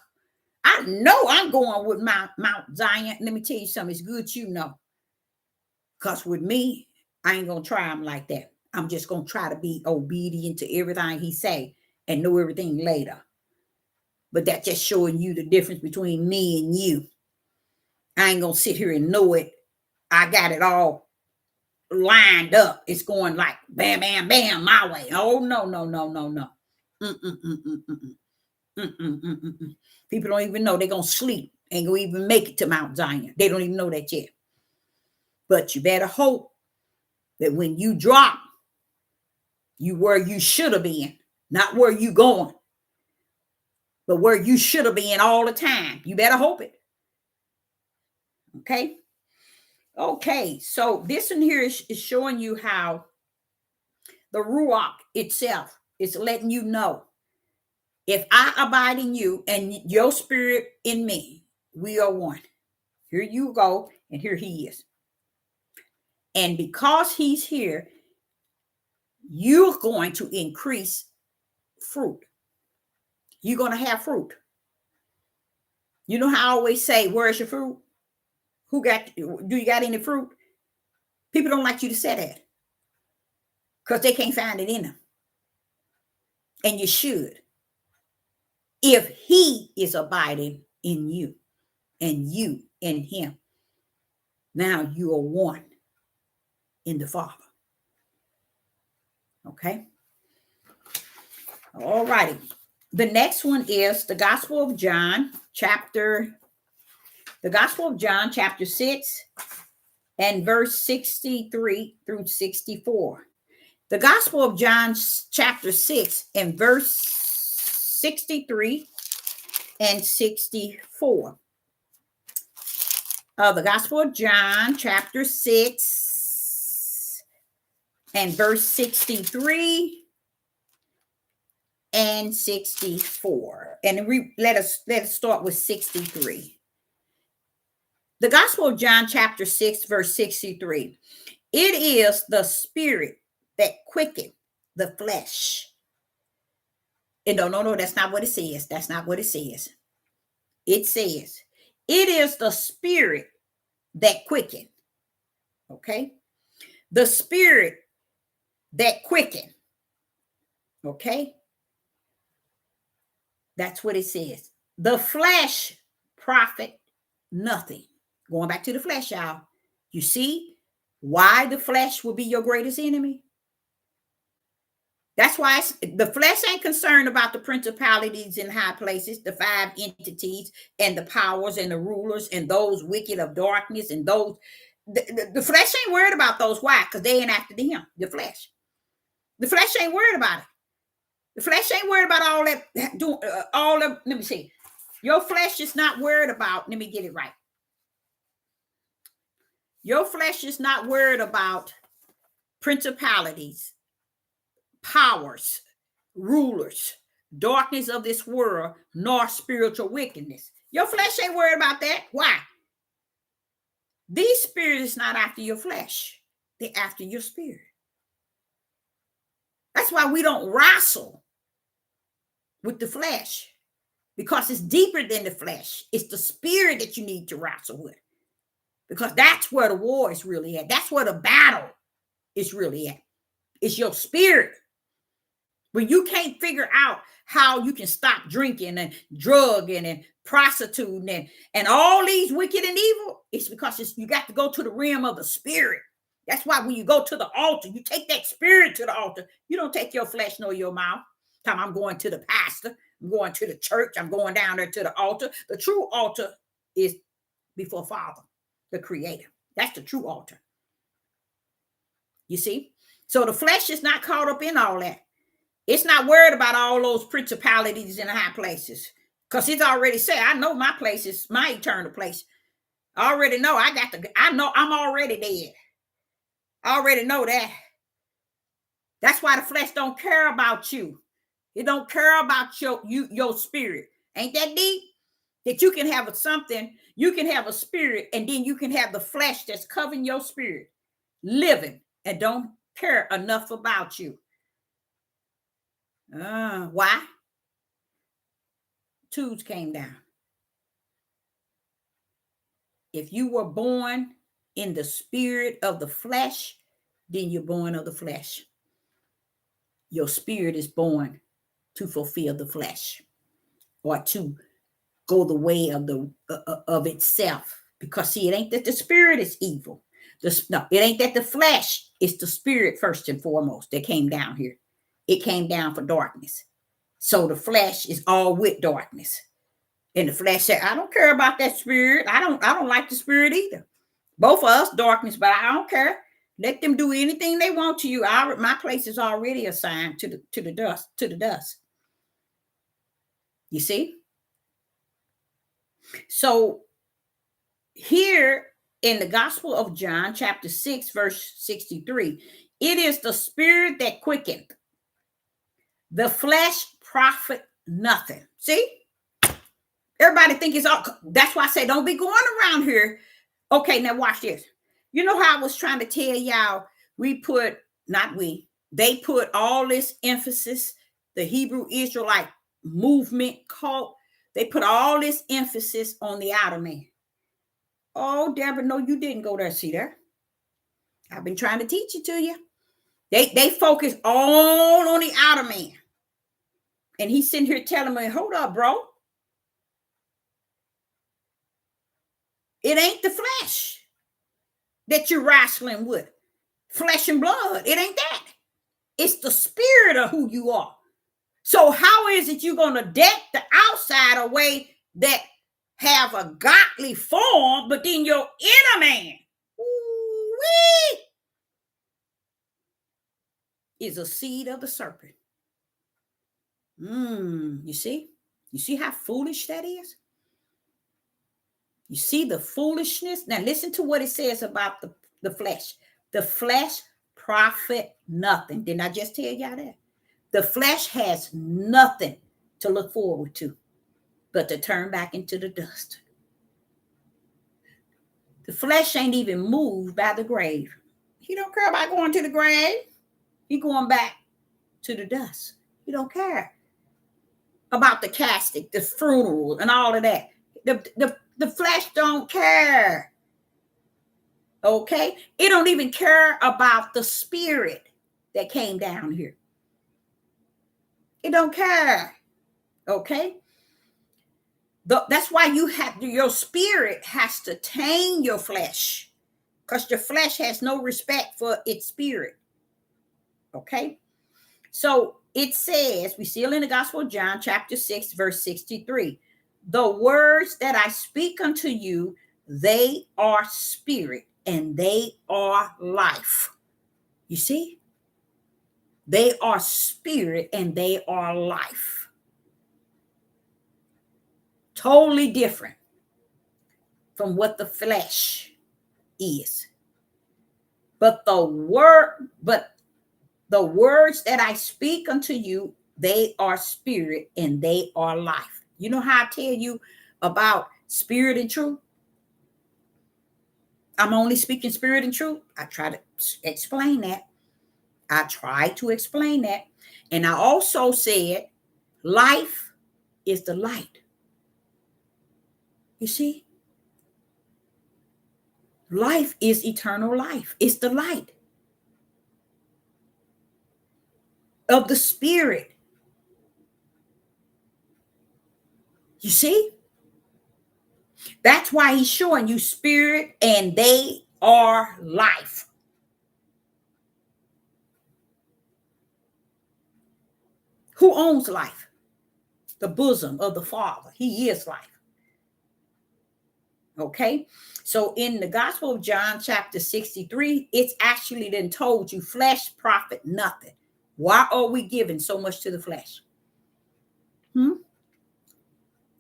I know I'm going with Mount Zion. Let me tell you something. It's good you know. Because with me, I ain't going to try him like that. I'm just going to try to be obedient to everything he say and know everything later. But that's just showing you the difference between me and you. I ain't going to sit here and know it. I got it all lined up. It's going like bam, bam, bam, my way. Oh, no, no, no, no, no. People don't even know they're going to sleep. Ain't going to even make it to Mount Zion. They don't even know that yet. But you better hope that when you drop, you where you should have been, not where you going, but where you should have been all the time. You better hope it. Okay. Okay. So this one here is showing you how the Ruach itself is letting you know, if I abide in you and your spirit in me, we are one. Here you go. And here he is. And because he's here, you're going to increase fruit. You're going to have fruit. You know how I always say, where's your fruit? Do you got any fruit? People don't like you to say that because they can't find it in them. And you should. If he is abiding in you and you in him, now you are one in the Father. Okay? All righty. The next one is the Gospel of John, chapter 6 and verse 63 through 64. The Gospel of John, chapter 6 and verse 63 and 64. The Gospel of John, chapter 6 and verse 63 and 64. And let us start with 63. The Gospel of John, chapter 6, verse 63. It is the spirit that quickeneth the flesh. And no, that's not what it says. That's not what it says. It says, it is the spirit that quicken. Okay? The spirit that quicken. Okay? That's what it says. The flesh profit nothing. Going back to the flesh, y'all. You see why the flesh will be your greatest enemy? That's why the flesh ain't concerned about the principalities in high places, the 5 entities and the powers and the rulers and those wicked of darkness and those. The flesh ain't worried about those. Why? Because they ain't after him, the flesh. The flesh ain't worried about it. The flesh ain't worried about all that. Let me see. Your flesh is not worried about, let me get it right. Your flesh is not worried about principalities, powers, rulers, darkness of this world, nor spiritual wickedness. Your flesh ain't worried about that. Why? These spirits is not after your flesh. They're after your spirit. That's why we don't wrestle with the flesh, because it's deeper than the flesh. It's the spirit that you need to wrestle with, because that's where the war is really at. That's where the battle is really at. It's your spirit. When you can't figure out how you can stop drinking and drugging and prostituting and all these wicked and evil, it's because you got to go to the realm of the spirit. That's why when you go to the altar, you take that spirit to the altar. You don't take your flesh nor your mouth. Time I'm going to the pastor, I'm going to the church, I'm going down there to the altar. The true altar is before Father, the Creator. That's the true altar. You see? So the flesh is not caught up in all that. It's not worried about all those principalities in the high places, because it's already said, I know my place is my eternal place. I already know I know I'm already dead. I already know that. That's why the flesh don't care about you. It don't care about your spirit. Ain't that deep? That you can have something, you can have a spirit, and then you can have the flesh that's covering your spirit, living, and don't care enough about you. Why? Tubes came down. If you were born in the spirit of the flesh, then you're born of the flesh. Your spirit is born to fulfill the flesh, or to go the way of itself. Because see, it ain't that the spirit is evil. No, it ain't that the flesh. It's the spirit first and foremost that came down here. It came down for darkness. So the flesh is all with darkness. And the flesh said, I don't care about that spirit. I don't like the spirit either. Both of us darkness, but I don't care. Let them do anything they want to you. My place is already assigned to the dust. You see? So here in the Gospel of John, chapter 6, verse 63, it is the spirit that quickeneth. The flesh profit nothing. See? Everybody think it's all. That's why I say don't be going around here. Okay, now watch this. You know how I was trying to tell y'all, they put all this emphasis, the Hebrew Israelite movement cult, they put all this emphasis on the outer man. Oh, Deborah, no, you didn't go there. See there? I've been trying to teach it to you. They focus all on the outer man. And he's sitting here telling me, hold up, bro. It ain't the flesh that you're wrestling with. Flesh and blood. It ain't that. It's the spirit of who you are. So how is it you're going to deck the outside away that have a godly form, but then your inner man is a seed of the serpent? You see? You see how foolish that is? You see the foolishness? Now listen to what it says about the flesh. The flesh profit nothing. Didn't I just tell y'all that? The flesh has nothing to look forward to but to turn back into the dust. The flesh ain't even moved by the grave. He don't care about going to the grave. He going back to the dust. He don't care about the casket, the funeral, and all of that. The flesh don't care. Okay? It don't even care about the spirit that came down here. It don't care. Okay? That's why your spirit has to tame your flesh, because your flesh has no respect for its spirit. Okay? So it says, we still in the Gospel of John, chapter 6, verse 63. The words that I speak unto you, they are spirit and they are life. You see? They are spirit and they are life. Totally different from what the flesh is. But the words that I speak unto you, they are spirit and they are life. You know how I tell you about spirit and truth? I'm only speaking spirit and truth. I try to explain that. And I also said, Life is the light. You see? Life is eternal life. It's the light of the spirit. You see? That's why he's showing you spirit and they are life. Who owns life? The bosom of the Father. He is life. Okay? So in the Gospel of John, chapter 63, it's actually then told you flesh profit nothing. Why are we giving so much to the flesh?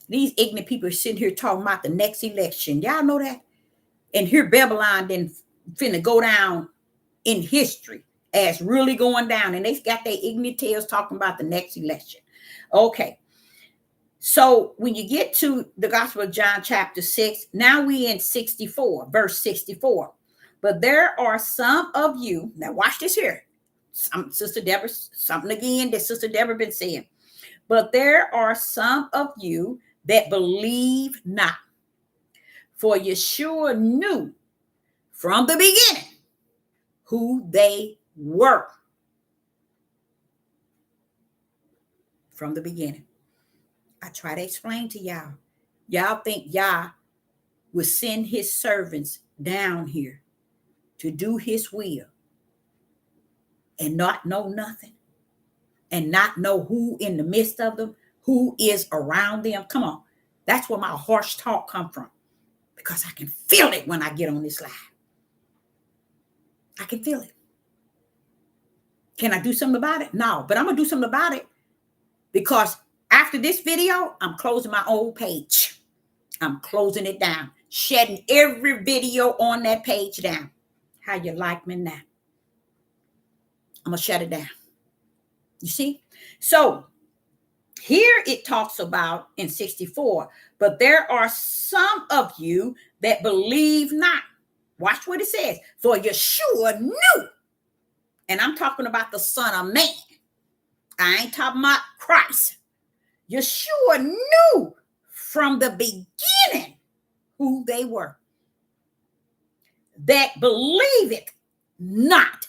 These ignorant people are sitting here talking about the next election. Y'all know that? And here Babylon then finna go down in history as really going down. And they got their ignorant tails talking about the next election. Okay. So when you get to the Gospel of John chapter 6, now we in 64, verse 64. But there are some of you, now watch this here. Sister Deborah, something again that Sister Deborah been saying. But there are some of you that believe not. For Yeshua knew from the beginning who they were. From the beginning. I try to explain to y'all. Y'all think Yah will send his servants down here to do his will and not know nothing and not know who in the midst of them, who is around them. Come on. That's where my harsh talk come from, because I can feel it when I get on this live. I can feel it. Can I do something about it? No, but I'm going to do something about it, because after this video, I'm closing my old page. I'm closing it down, shutting every video on that page down. How you like me now? I'm going to shut it down. You see? So here it talks about in 64, but there are some of you that believe not. Watch what it says. For Yeshua knew. And I'm talking about the Son of Man. I ain't talking about Christ. Yeshua knew from the beginning who they were. That believe it not.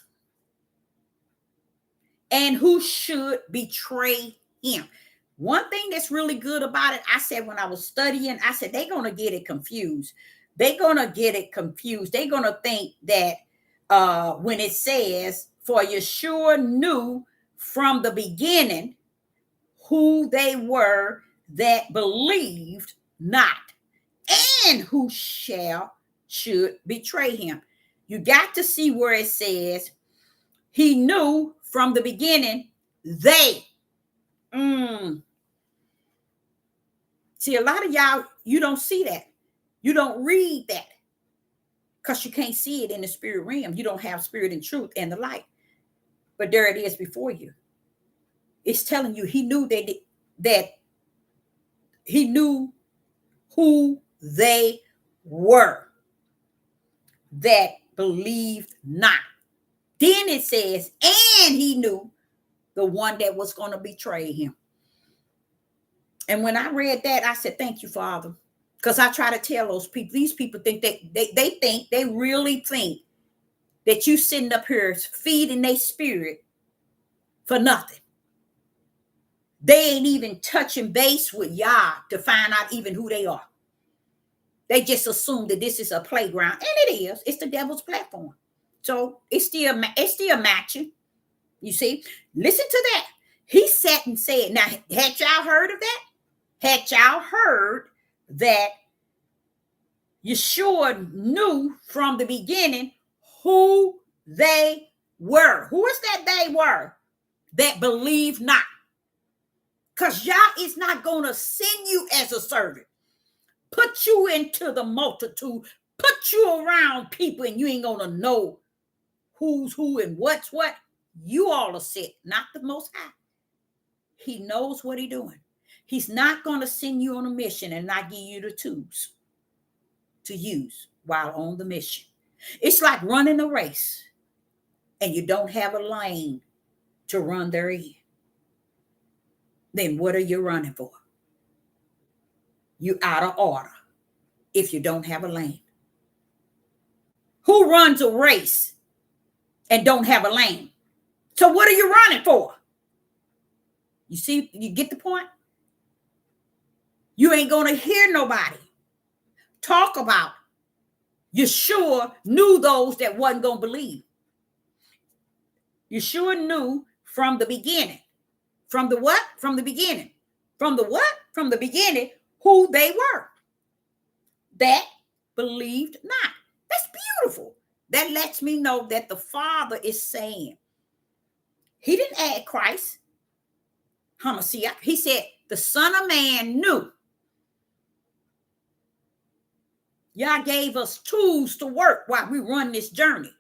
And who should betray him. One thing that's really good about it, I said when I was studying, I said they're going to get it confused. They're going to get it confused. They're going to think that when it says, for Yeshua knew from the beginning who they were that believed not, and who should betray him. You got to see where it says he knew from the beginning they. See, a lot of y'all, you don't see that. You don't read that because you can't see it in the spirit realm. You don't have spirit and truth and the light. But there it is before you. It's telling you he knew that he knew who they were that believed not. Then it says, and he knew the one that was going to betray him. And when I read that, I said, thank you, Father. Because I try to tell those people, these people think they really think that you sitting up here feeding their spirit for nothing. They ain't even touching base with Yah to find out even who they are. They just assume that this is a playground. And it is. It's the devil's platform. So it's still matching. You see? Listen to that. He sat and said, now, had y'all heard of that? Had y'all heard that Yeshua knew from the beginning who they were? Who is that they were that believe not? Because Yah is not going to send you as a servant, put you into the multitude, put you around people, and you ain't going to know who's who and what's what. You all are sick, not the Most High. He knows what he's doing. He's not going to send you on a mission and not give you the tools to use while on the mission. It's like running a race and you don't have a lane to run therein. then what are you running for? You out of order if you don't have a lane. Who runs a race and don't have a lane? So what are you running for? You see, you get the point? You ain't going to hear nobody talk about Yeshua knew those that wasn't going to believe. Yeshua knew from the beginning. From the what? From the beginning. From the what? From the beginning, who they were. That believed not. That's beautiful. That lets me know that the Father is saying, he didn't add Christ, Hamashiach. He said, the Son of Man knew. Y'all gave us tools to work while we run this journey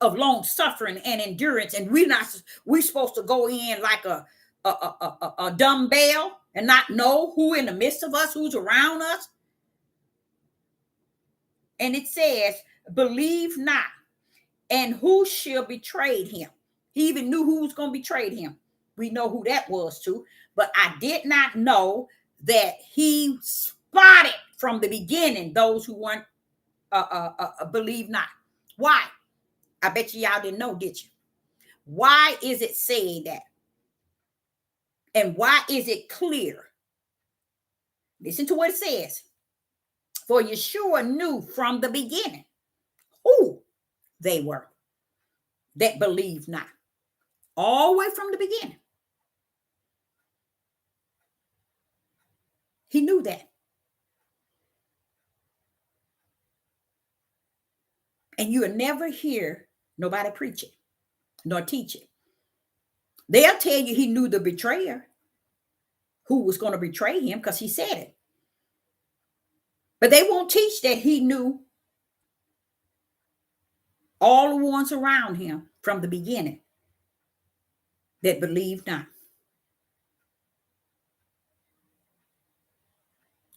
of long suffering and endurance. And we're supposed to go in like a dumbbell and not know who in the midst of us, who's around us. And it says, believe not. And who shall betray him? He even knew who was going to betray him. We know who that was too. But I did not know that he spotted from the beginning those who weren't believe not. Why? I bet y'all didn't know, did you? Why is it saying that? And why is it clear? Listen to what it says. For Yeshua knew from the beginning who they were that believed not. All the way from the beginning. He knew that. And you'll never hear nobody preach it nor teach it. They'll tell you he knew the betrayer who was going to betray him because he said it. But they won't teach that he knew all the ones around him from the beginning that believed not.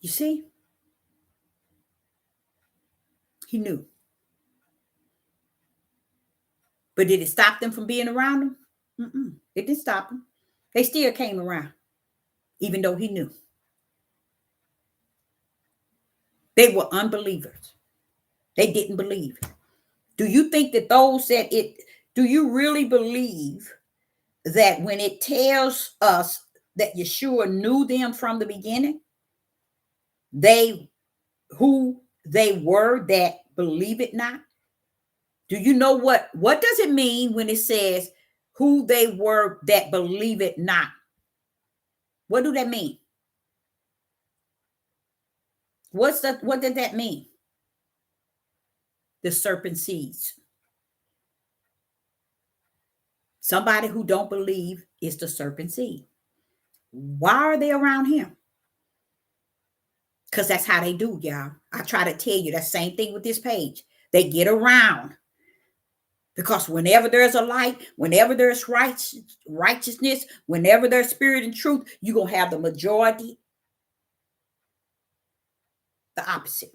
You see? He knew. But did it stop them from being around him? It didn't stop them. They still came around, even though he knew. They were unbelievers. They didn't believe. Do you think that do you really believe that when it tells us that Yeshua knew them from the beginning, who they were that believe it not? Do you know what does it mean when it says who they were that believe it not? What do that mean? What did that mean? The serpent seeds. Somebody who don't believe is the serpent seed. Why are they around him? Because that's how they do, y'all. I try to tell you that same thing with this page. They get around. Because whenever there's a light, whenever there's righteousness, whenever there's spirit and truth, you're going to have the majority, the opposite.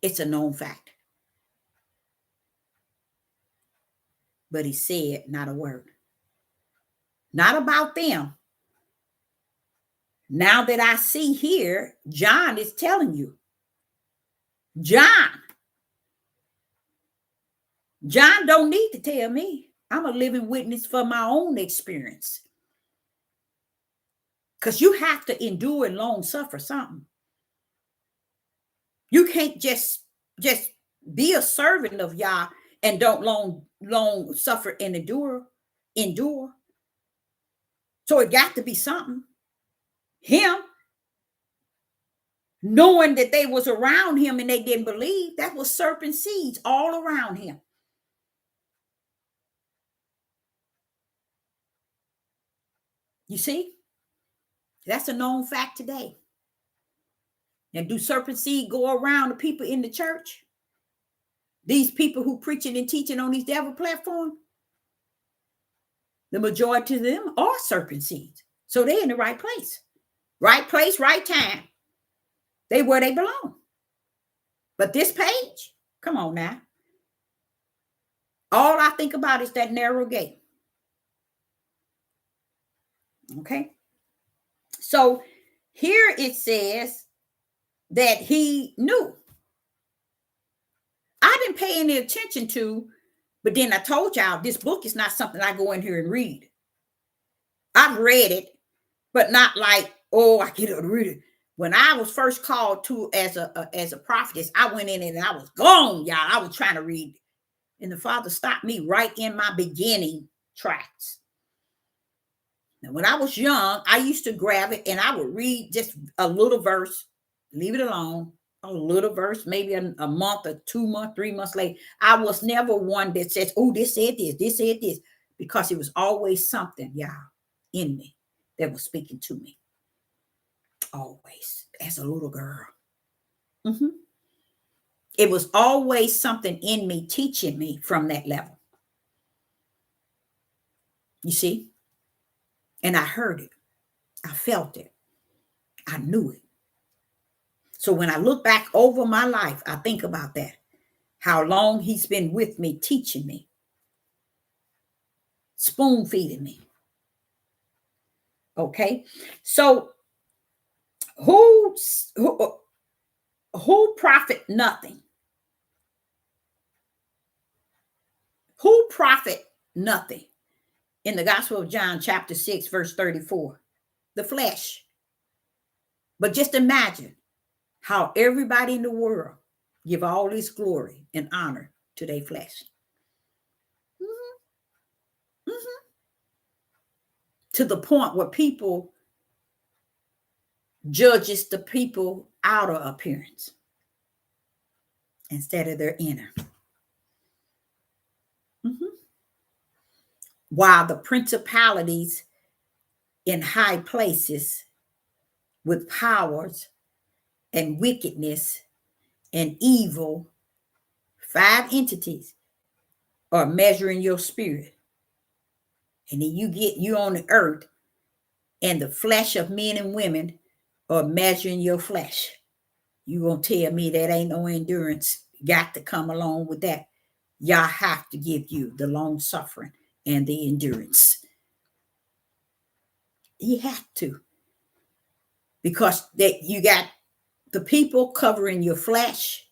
It's a known fact. But he said not a word. Not about them. Now that I see here, John is telling you. John don't need to tell me. I'm a living witness for my own experience. Because you have to endure and long suffer something. You can't just be a servant of Yah and don't long suffer and endure. So it got to be something. Him knowing that they was around him and they didn't believe, that was serpent seeds all around him. You see? That's a known fact today. Now, do serpent seed go around the people in the church? These people who preaching and teaching on these devil platforms? The majority of them are serpent seeds. So they're in the right place. Right place, right time. They where they belong. But this page, come on now. All I think about is that narrow gate. Okay. So here it says that he knew. I didn't pay any attention to, but then I told y'all this book is not something I go in here and read. I've read it, but not like, oh, I get to read it. When I was first called to as a prophetess, I went in and I was gone, y'all. I was trying to read, and the Father stopped me right in my beginning tracks. Now, when I was young, I used to grab it and I would read just a little verse, leave it alone, a little verse, maybe a month or 2 months, 3 months later. I was never one that says, oh, this said this, because it was always something, y'all, in me that was speaking to me. Always, as a little girl. It was always something in me teaching me from that level. You see? And I heard it. I felt it. I knew it. So when I look back over my life, I think about that. How long he's been with me, teaching me, spoon feeding me. Okay? So who profit nothing? Who profit nothing? In the Gospel of John, chapter 6, verse 34, the flesh. But just imagine how everybody in the world give all this glory and honor to their flesh. To the point where people judges the people outer appearance instead of their inner. While the principalities in high places with powers and wickedness and evil, 5 entities, are measuring your spirit. And then you on the earth, and the flesh of men and women are measuring your flesh. You gonna tell me that ain't no endurance got to come along with that? Y'all have to give you the long suffering and the endurance. You have to. Because that you got the people covering your flesh,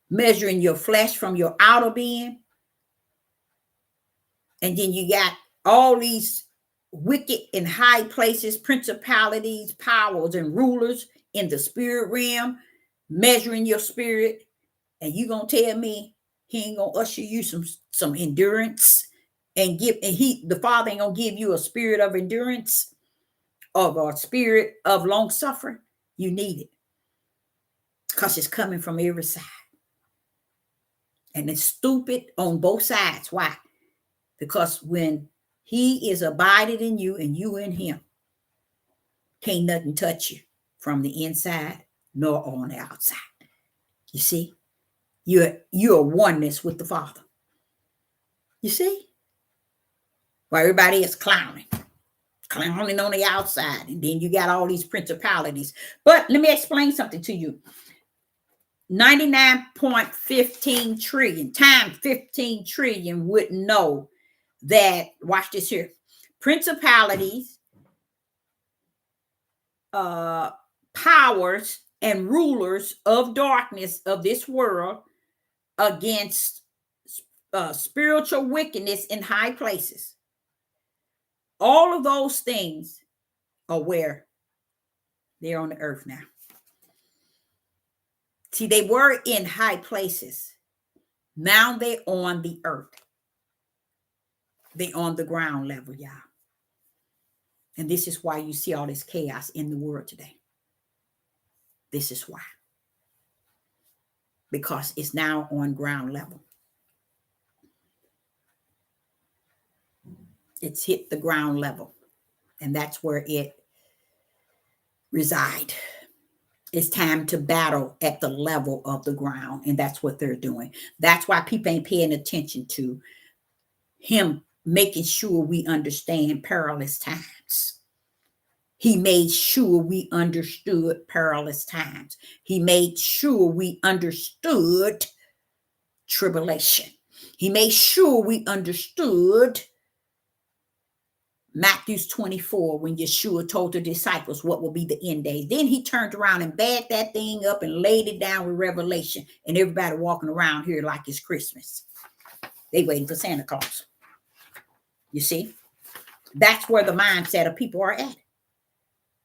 measuring your flesh from your outer being. And then you got all these wicked in high places, principalities, powers, and rulers in the spirit realm, measuring your spirit. And you gonna tell me he ain't gonna usher you some endurance and the Father ain't gonna give you a spirit of endurance or a spirit of long suffering? You need it. Because it's coming from every side. And it's stupid on both sides. Why? Because when he is abiding in you and you in him, can't nothing touch you from the inside nor on the outside. You see? You're oneness with the Father. You see? While everybody is clowning on the outside. And then you got all these principalities. But let me explain something to you. 99.15 trillion times 15 trillion wouldn't know that, watch this here, principalities, powers, and rulers of darkness of this world against spiritual wickedness in high places. All of those things are where? They're on the earth now. See, they were in high places. Now they're on the earth. They're on the ground level, y'all. And this is why you see all this chaos in the world today. This is why. Because it's now on ground level. It's hit the ground level. And that's where it resides. It's time to battle at the level of the ground. And that's what they're doing. That's why people ain't paying attention to him making sure we understand perilous times. He made sure we understood perilous times. He made sure we understood tribulation. He made sure we understood Matthew 24, when Yeshua told the disciples what will be the end days. Then he turned around and bagged that thing up and laid it down with Revelation. And everybody walking around here like it's Christmas. They waiting for Santa Claus. You see? That's where the mindset of people are at.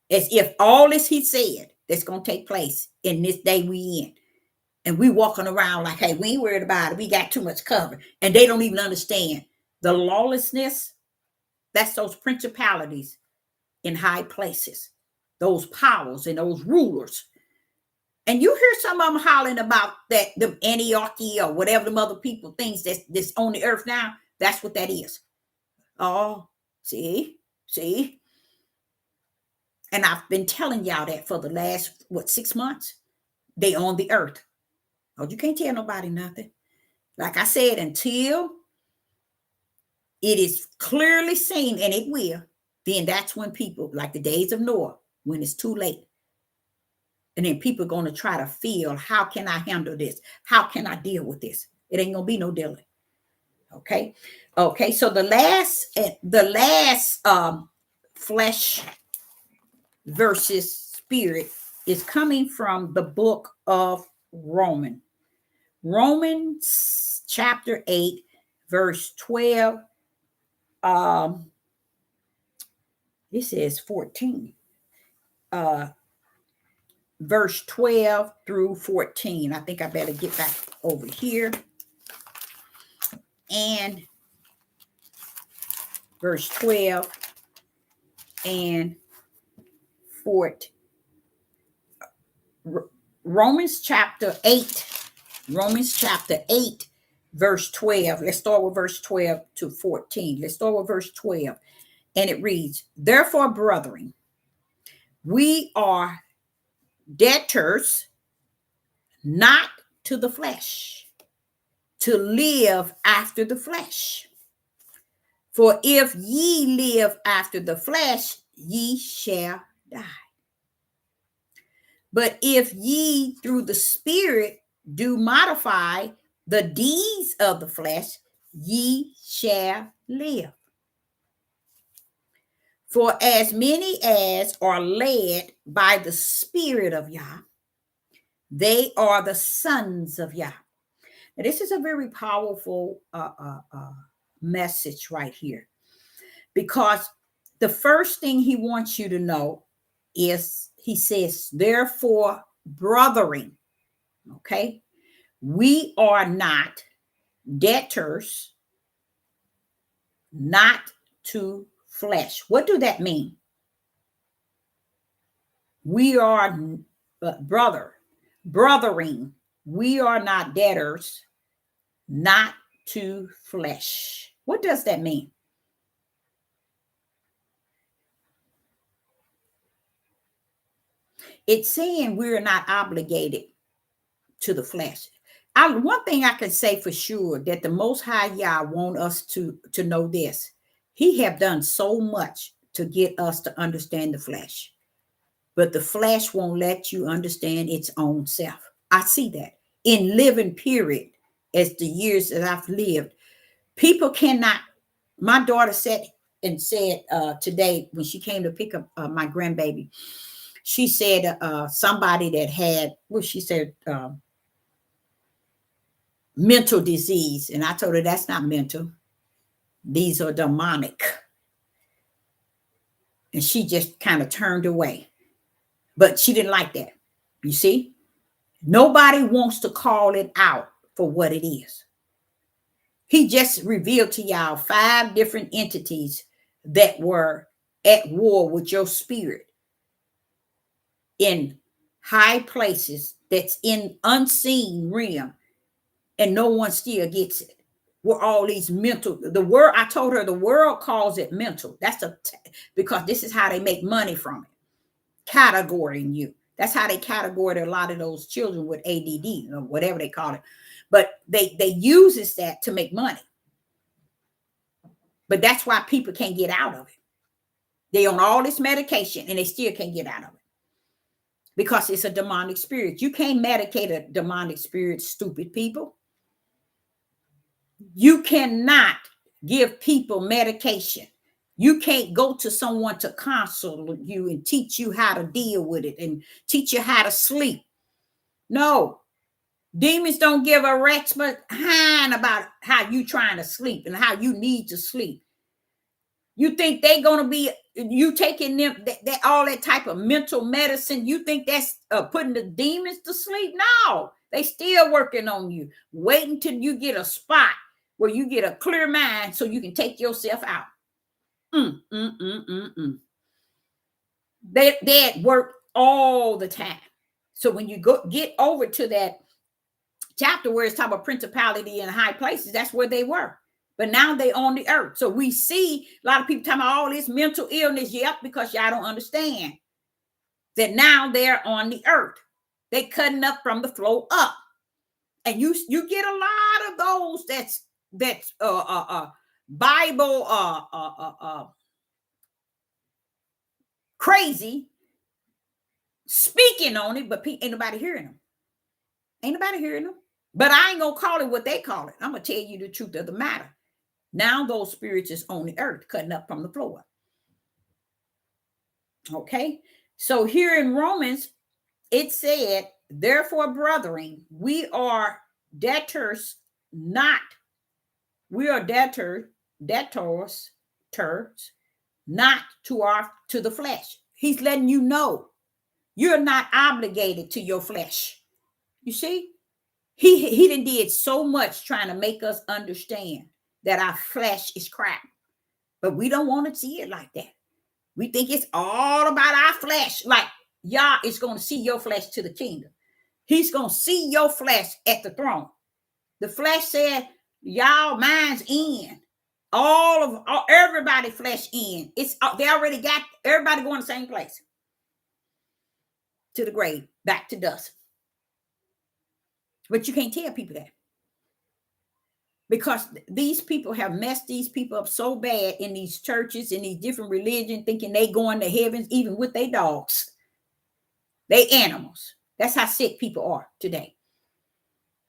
As if all this he said that's going to take place in this day we in. And we walking around like, hey, we ain't worried about it. We got too much cover. And they don't even understand the lawlessness. That's those principalities in high places, those powers and those rulers. And you hear some of them hollering about that, the Antioch or whatever the other people thinks that's on the earth now. That's what that is. Oh, see. And I've been telling y'all that for the last, 6 months? They on the earth. Oh, you can't tell nobody nothing. Like I said, until it is clearly seen, and it will, then that's when people, like the days of Noah, when it's too late. And then people are going to try to feel, how can I handle this? How can I deal with this? It ain't going to be no dealing. Okay. So the last flesh versus spirit is coming from the book of Romans chapter 8, verse 12. This is 14. Verse 12 through 14. I think I better get back over here. And verse 12 and 14. Romans chapter 8, verse 12. Let's start with verse 12 to 14. Let's start with verse 12. And it reads, therefore, brethren, we are debtors not to the flesh, to live after the flesh. For if ye live after the flesh, ye shall die. But if ye through the Spirit do modify the deeds of the flesh, ye shall live. For as many as are led by the Spirit of Yah, they are the sons of Yah. Now, this is a very powerful message right here, because the first thing he wants you to know is, he says, therefore, brethren, okay, we are not debtors, not to flesh. What do that mean? We are brethren, we are not debtors, not to flesh. What does that mean? It's saying we're not obligated to the flesh. One thing I can say for sure, that the Most High Yah want us to know this. He have done so much to get us to understand the flesh, but the flesh won't let you understand its own self. I see that in living period, as the years that I've lived. People cannot. My daughter said today when she came to pick up my grandbaby, she said somebody that had, she said mental disease. And I told her that's not mental. These are demonic. And she just kind of turned away. But she didn't like that. You see? Nobody wants to call it out for what it is. He just revealed to y'all 5 different entities that were at war with your spirit in high places, that's in unseen realm, and no one still gets it. We're all these mental, the world, I told her the world calls it mental. That's because this is how they make money from it. Categorizing you. That's how they categorize a lot of those children with ADD or whatever they call it. But they uses that to make money. But that's why people can't get out of it. They on all this medication and they still can't get out of it. Because it's a demonic spirit. You can't medicate a demonic spirit, stupid people. You cannot give people medication. You can't go to someone to counsel you and teach you how to deal with it and teach you how to sleep. No, demons don't give a rat's behind about how you trying to sleep and how you need to sleep. You think they're going to be, you taking them, all that type of mental medicine, you think that's putting the demons to sleep? No, they still working on you, waiting till you get a spot where you get a clear mind so you can take yourself out. They at work all the time. So when you get over to that chapter where it's talking about principality in high places, that's where they were. But now they on the earth. So we see a lot of people talking about all this mental illness. Yep, because y'all don't understand that now they're on the earth. They cutting up from the flow up. And you get a lot of those that's Bible crazy speaking on it, but ain't nobody hearing them. Ain't nobody hearing them. But I ain't gonna call it what they call it. I'm gonna tell you the truth of the matter. Now those spirits is on the earth, cutting up from the floor. Okay. So here in Romans, it said, therefore, brethren, we are debtors not to the flesh. He's letting you know you're not obligated to your flesh. You see, he done did so much trying to make us understand that our flesh is crap, but we don't want to see it like that. We think it's all about our flesh. Like Yah is going to see your flesh to the kingdom. He's going to see your flesh at the throne. The flesh said, y'all, mine's in. Everybody flesh in. They already got everybody going the same place. To the grave, back to dust. But you can't tell people that. Because these people have messed these people up so bad in these churches, in these different religions, thinking they going to heavens, even with their dogs. They animals. That's how sick people are today.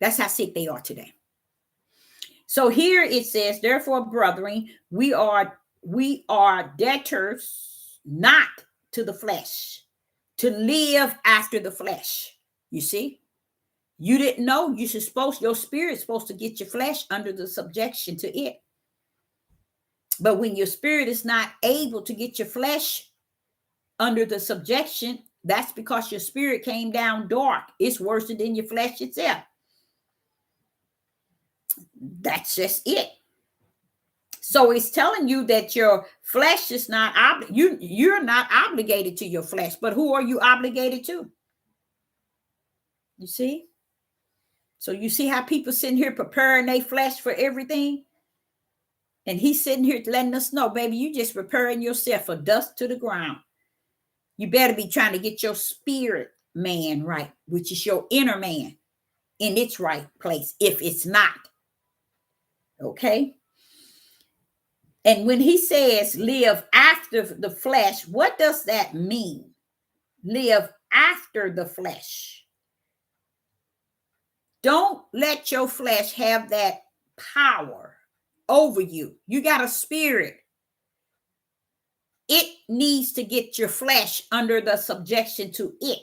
That's how sick they are today. So here it says, therefore, brethren, we are debtors not to the flesh, to live after the flesh. You see? You didn't know your spirit's supposed to get your flesh under the subjection to it. But when your spirit is not able to get your flesh under the subjection, that's because your spirit came down dark. It's worse than your flesh itself. That's just it. So it's telling you that your flesh is not you're not obligated to your flesh, but who are you obligated to? You see? So you see how people sitting here preparing their flesh for everything? And he's sitting here letting us know, baby, you just preparing yourself for dust to the ground. You better be trying to get your spirit man right, which is your inner man, in its right place, if it's not. Okay? And when he says live after the flesh, what does that mean? Live after the flesh. Don't let your flesh have that power over you. You got a spirit. It needs to get your flesh under the subjection to it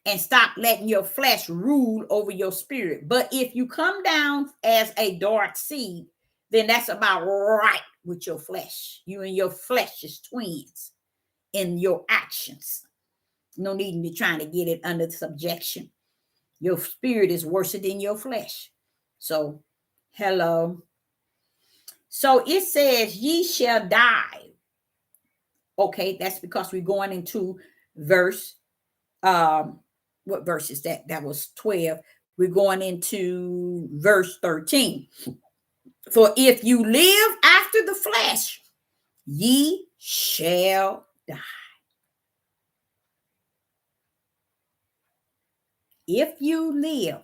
and stop letting your flesh rule over your spirit. But if you come down as a dark seed, then that's about right with your flesh. You and your flesh is twins in your actions. No need to be trying to get it under subjection. Your spirit is worse than your flesh. So, hello. So it says, ye shall die. Okay, that's because we're going into verse, what verse is that? That was 12. We're going into verse 13. For if you live after the flesh, ye shall die. If you live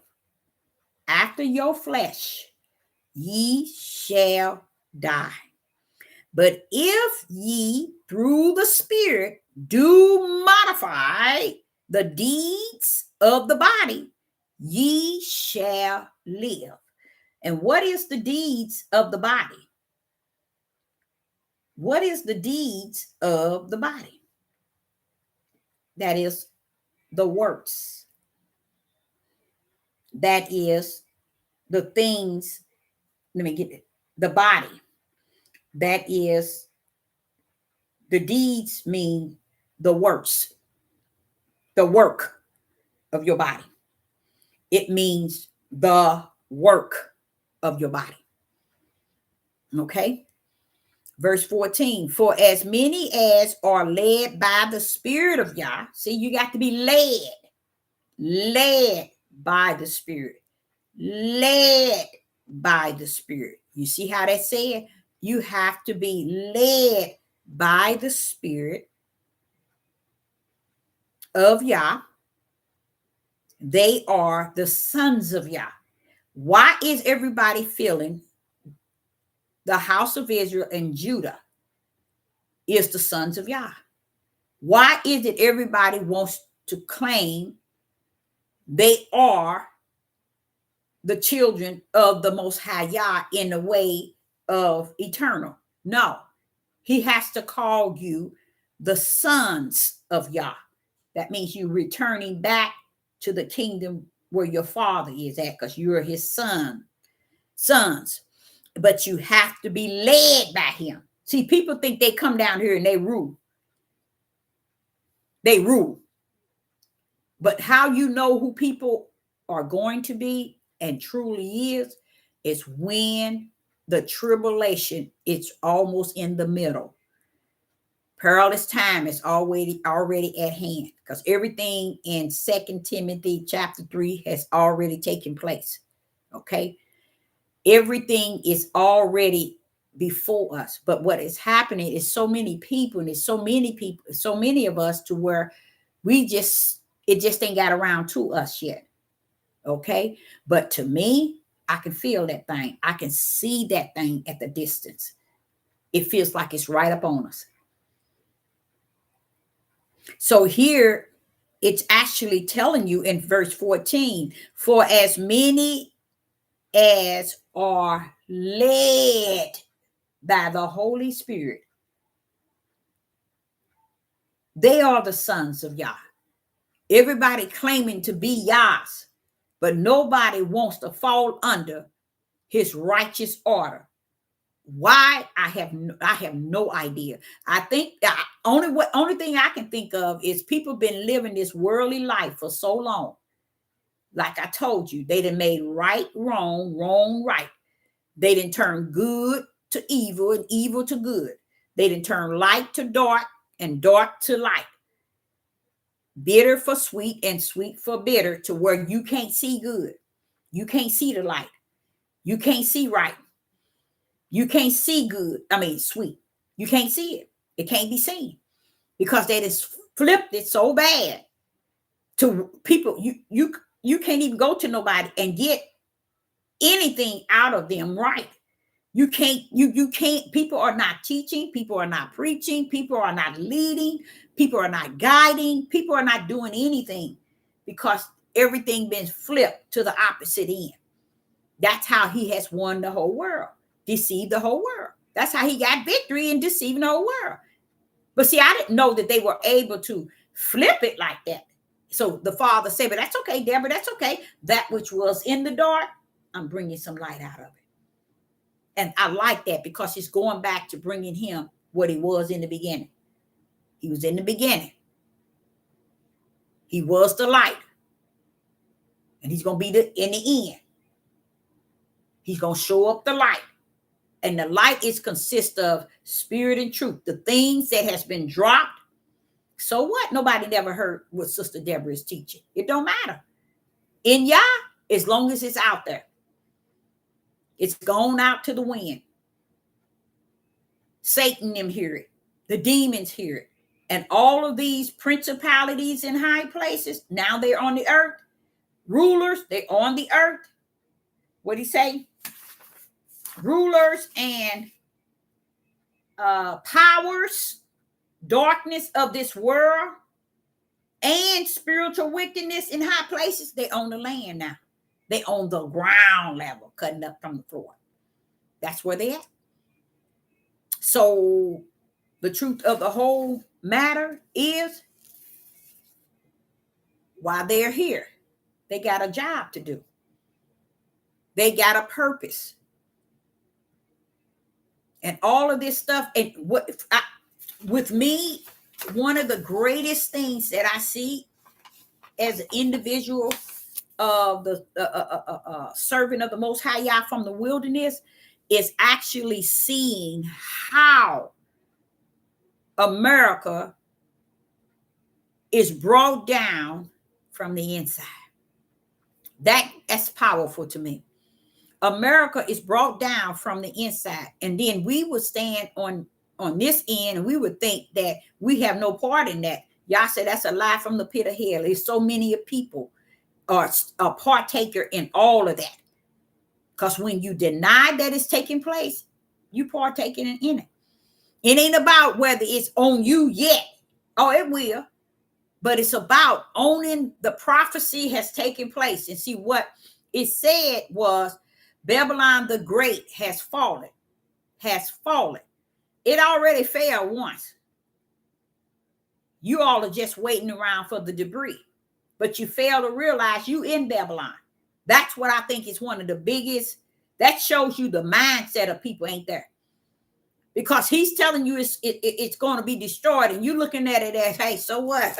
after your flesh, ye shall die. But if ye through the Spirit do modify the deeds of the body, ye shall live. And what is the deeds of the body? What is the deeds of the body? That is the works. That is the things. Let me get it. The body. That is the deeds mean the works, the work of your body. It means the work of your body. Okay. Verse 14, for as many as are led by the Spirit of Yah. See, you got to be led by the Spirit, led by the Spirit. You see how that said? You have to be led by the Spirit of Yah. They are the sons of Yah. Why is everybody feeling the house of Israel and Judah is the sons of Yah? Why is it everybody wants to claim they are the children of the Most High Yah in the way of eternal? No, he has to call you the sons of Yah. That means you returning back to the kingdom where your father is at, because you're his sons. But you have to be led by him. See, people think they come down here and they rule. They rule. But how you know who people are going to be and truly is when the tribulation is almost in the middle. Perilous time is already at hand, because everything in 2 Timothy chapter 3 has already taken place. Okay. Everything is already before us. But what is happening is so many people, and it's so many of us, to where it just ain't got around to us yet. Okay. But to me, I can feel that thing. I can see that thing at the distance. It feels like it's right up on us. So here it's actually telling you in verse 14, for as many as are led by the Holy Spirit, they are the sons of Yah. Everybody claiming to be Yah's, but nobody wants to fall under his righteous order. Why? I have no idea. I think only thing I can think of is people been living this worldly life for so long. Like I told you, they done made right wrong, wrong right. They didn't turn good to evil and evil to good. They didn't turn light to dark and dark to light. Bitter for sweet and sweet for bitter, to where you can't see good. You can't see the light. You can't see right. You can't see good. I mean, sweet. You can't see it. It can't be seen, because they just flipped it so bad to people. You can't even go to nobody and get anything out of them right. You can't, people are not teaching, people are not preaching, people are not leading, people are not guiding, people are not doing anything, because everything been flipped to the opposite end. That's how he has won the whole world, deceived the whole world. That's how he got victory in deceiving the whole world. But see, I didn't know that they were able to flip it like that. So the Father said, but that's okay, Deborah, that's okay. That which was in the dark, I'm bringing some light out of it. And I like that, because it's going back to bringing him what he was in the beginning. He was in the beginning. He was the light. And he's going to be in the end. He's going to show up the light. And the light is consist of spirit and truth. The things that has been dropped. So what? Nobody never heard what Sister Deborah is teaching. It don't matter. In Yah, as long as it's out there. It's gone out to the wind. Satan them hear it. The demons hear it. And all of these principalities in high places, now they're on the earth. Rulers, they're on the earth. What did he say? Rulers and powers, darkness of this world, and spiritual wickedness in high places, they own the land now. They own the ground level, cutting up from the floor. That's where they at. So the truth of the whole matter is, while they're here, they got a job to do. They got a purpose. And all of this stuff, and with me, one of the greatest things that I see as an individual of the servant of the Most High Yah from the wilderness is actually seeing how America is brought down from the inside. That's powerful to me. America is brought down from the inside, and then we would stand on this end, and we would think that we have no part in that. Y'all say that's a lie from the pit of hell. There's so many people are a partaker in all of that, because when you deny that it's taking place, you partaking in it. It ain't about whether it's on you yet. Oh, it will. But it's about owning the prophecy has taken place. And see, what it said was Babylon the Great has fallen. Has fallen. It already fell once. You all are just waiting around for the debris. But you fail to realize you in Babylon. That's what I think is one of the biggest. That shows you the mindset of people ain't there. Because he's telling you it's going to be destroyed, and you're looking at it as, hey, so what?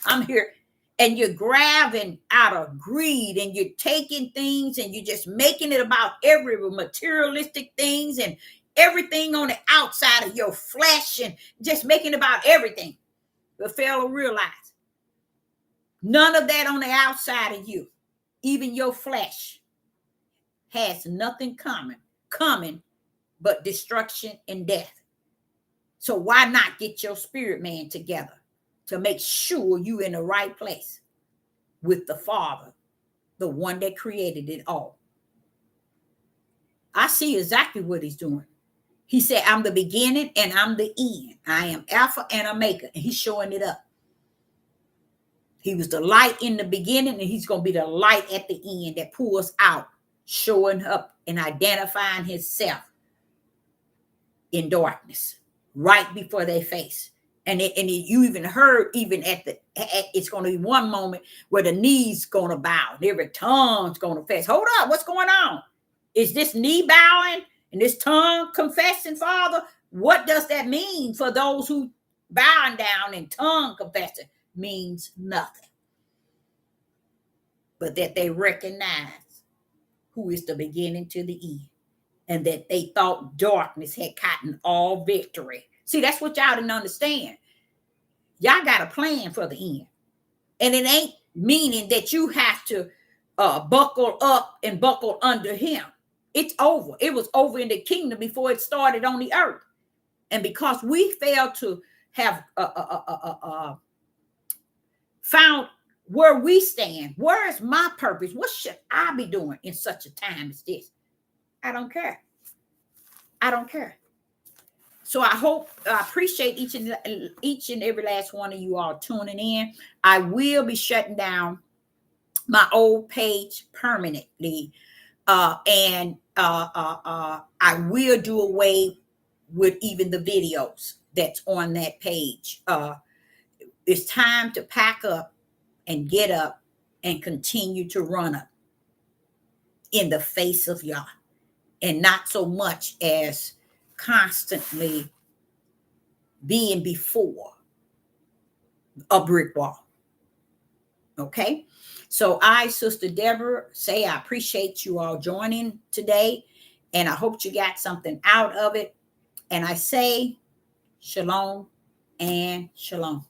I'm here. And you're grabbing out of greed, and you're taking things and you're just making it about every materialistic things and everything on the outside of your flesh, and just making it about everything. But fail to realize none of that on the outside of you, even your flesh, has nothing coming but destruction and death. So why not get your spirit man together to make sure you in the right place with the Father, the one that created it all? I see exactly what he's doing. He said, I'm the beginning and I'm the end. I am Alpha and Omega. And he's showing it up. He was the light in the beginning, and he's going to be the light at the end that pours out, showing up and identifying himself in darkness right before their face. And you even heard, even it's going to be one moment where the knee's going to bow and every tongue's going to confess. Hold up, what's going on? Is this knee bowing and this tongue confessing, Father? What does that mean for those who bowing down and tongue confessing? Means nothing. But that they recognize who is the beginning to the end, and that they thought darkness had gotten all victory. See, that's what y'all didn't understand. Y'all got a plan for the end. And it ain't meaning that you have to buckle up and buckle under him. It's over. It was over in the kingdom before it started on the earth. And because we failed to have found where we stand, where is my purpose? What should I be doing in such a time as this? I don't care. I don't care. So I appreciate each and every last one of you all tuning in. I will be shutting down my old page permanently. And I will do away with even the videos that's on that page. It's time to pack up and get up and continue to run up in the face of Yah, and not so much as constantly being before a brick wall. Okay? So I, Sister Deborah, say I appreciate you all joining today, and I hope you got something out of it. And I say shalom and shalom.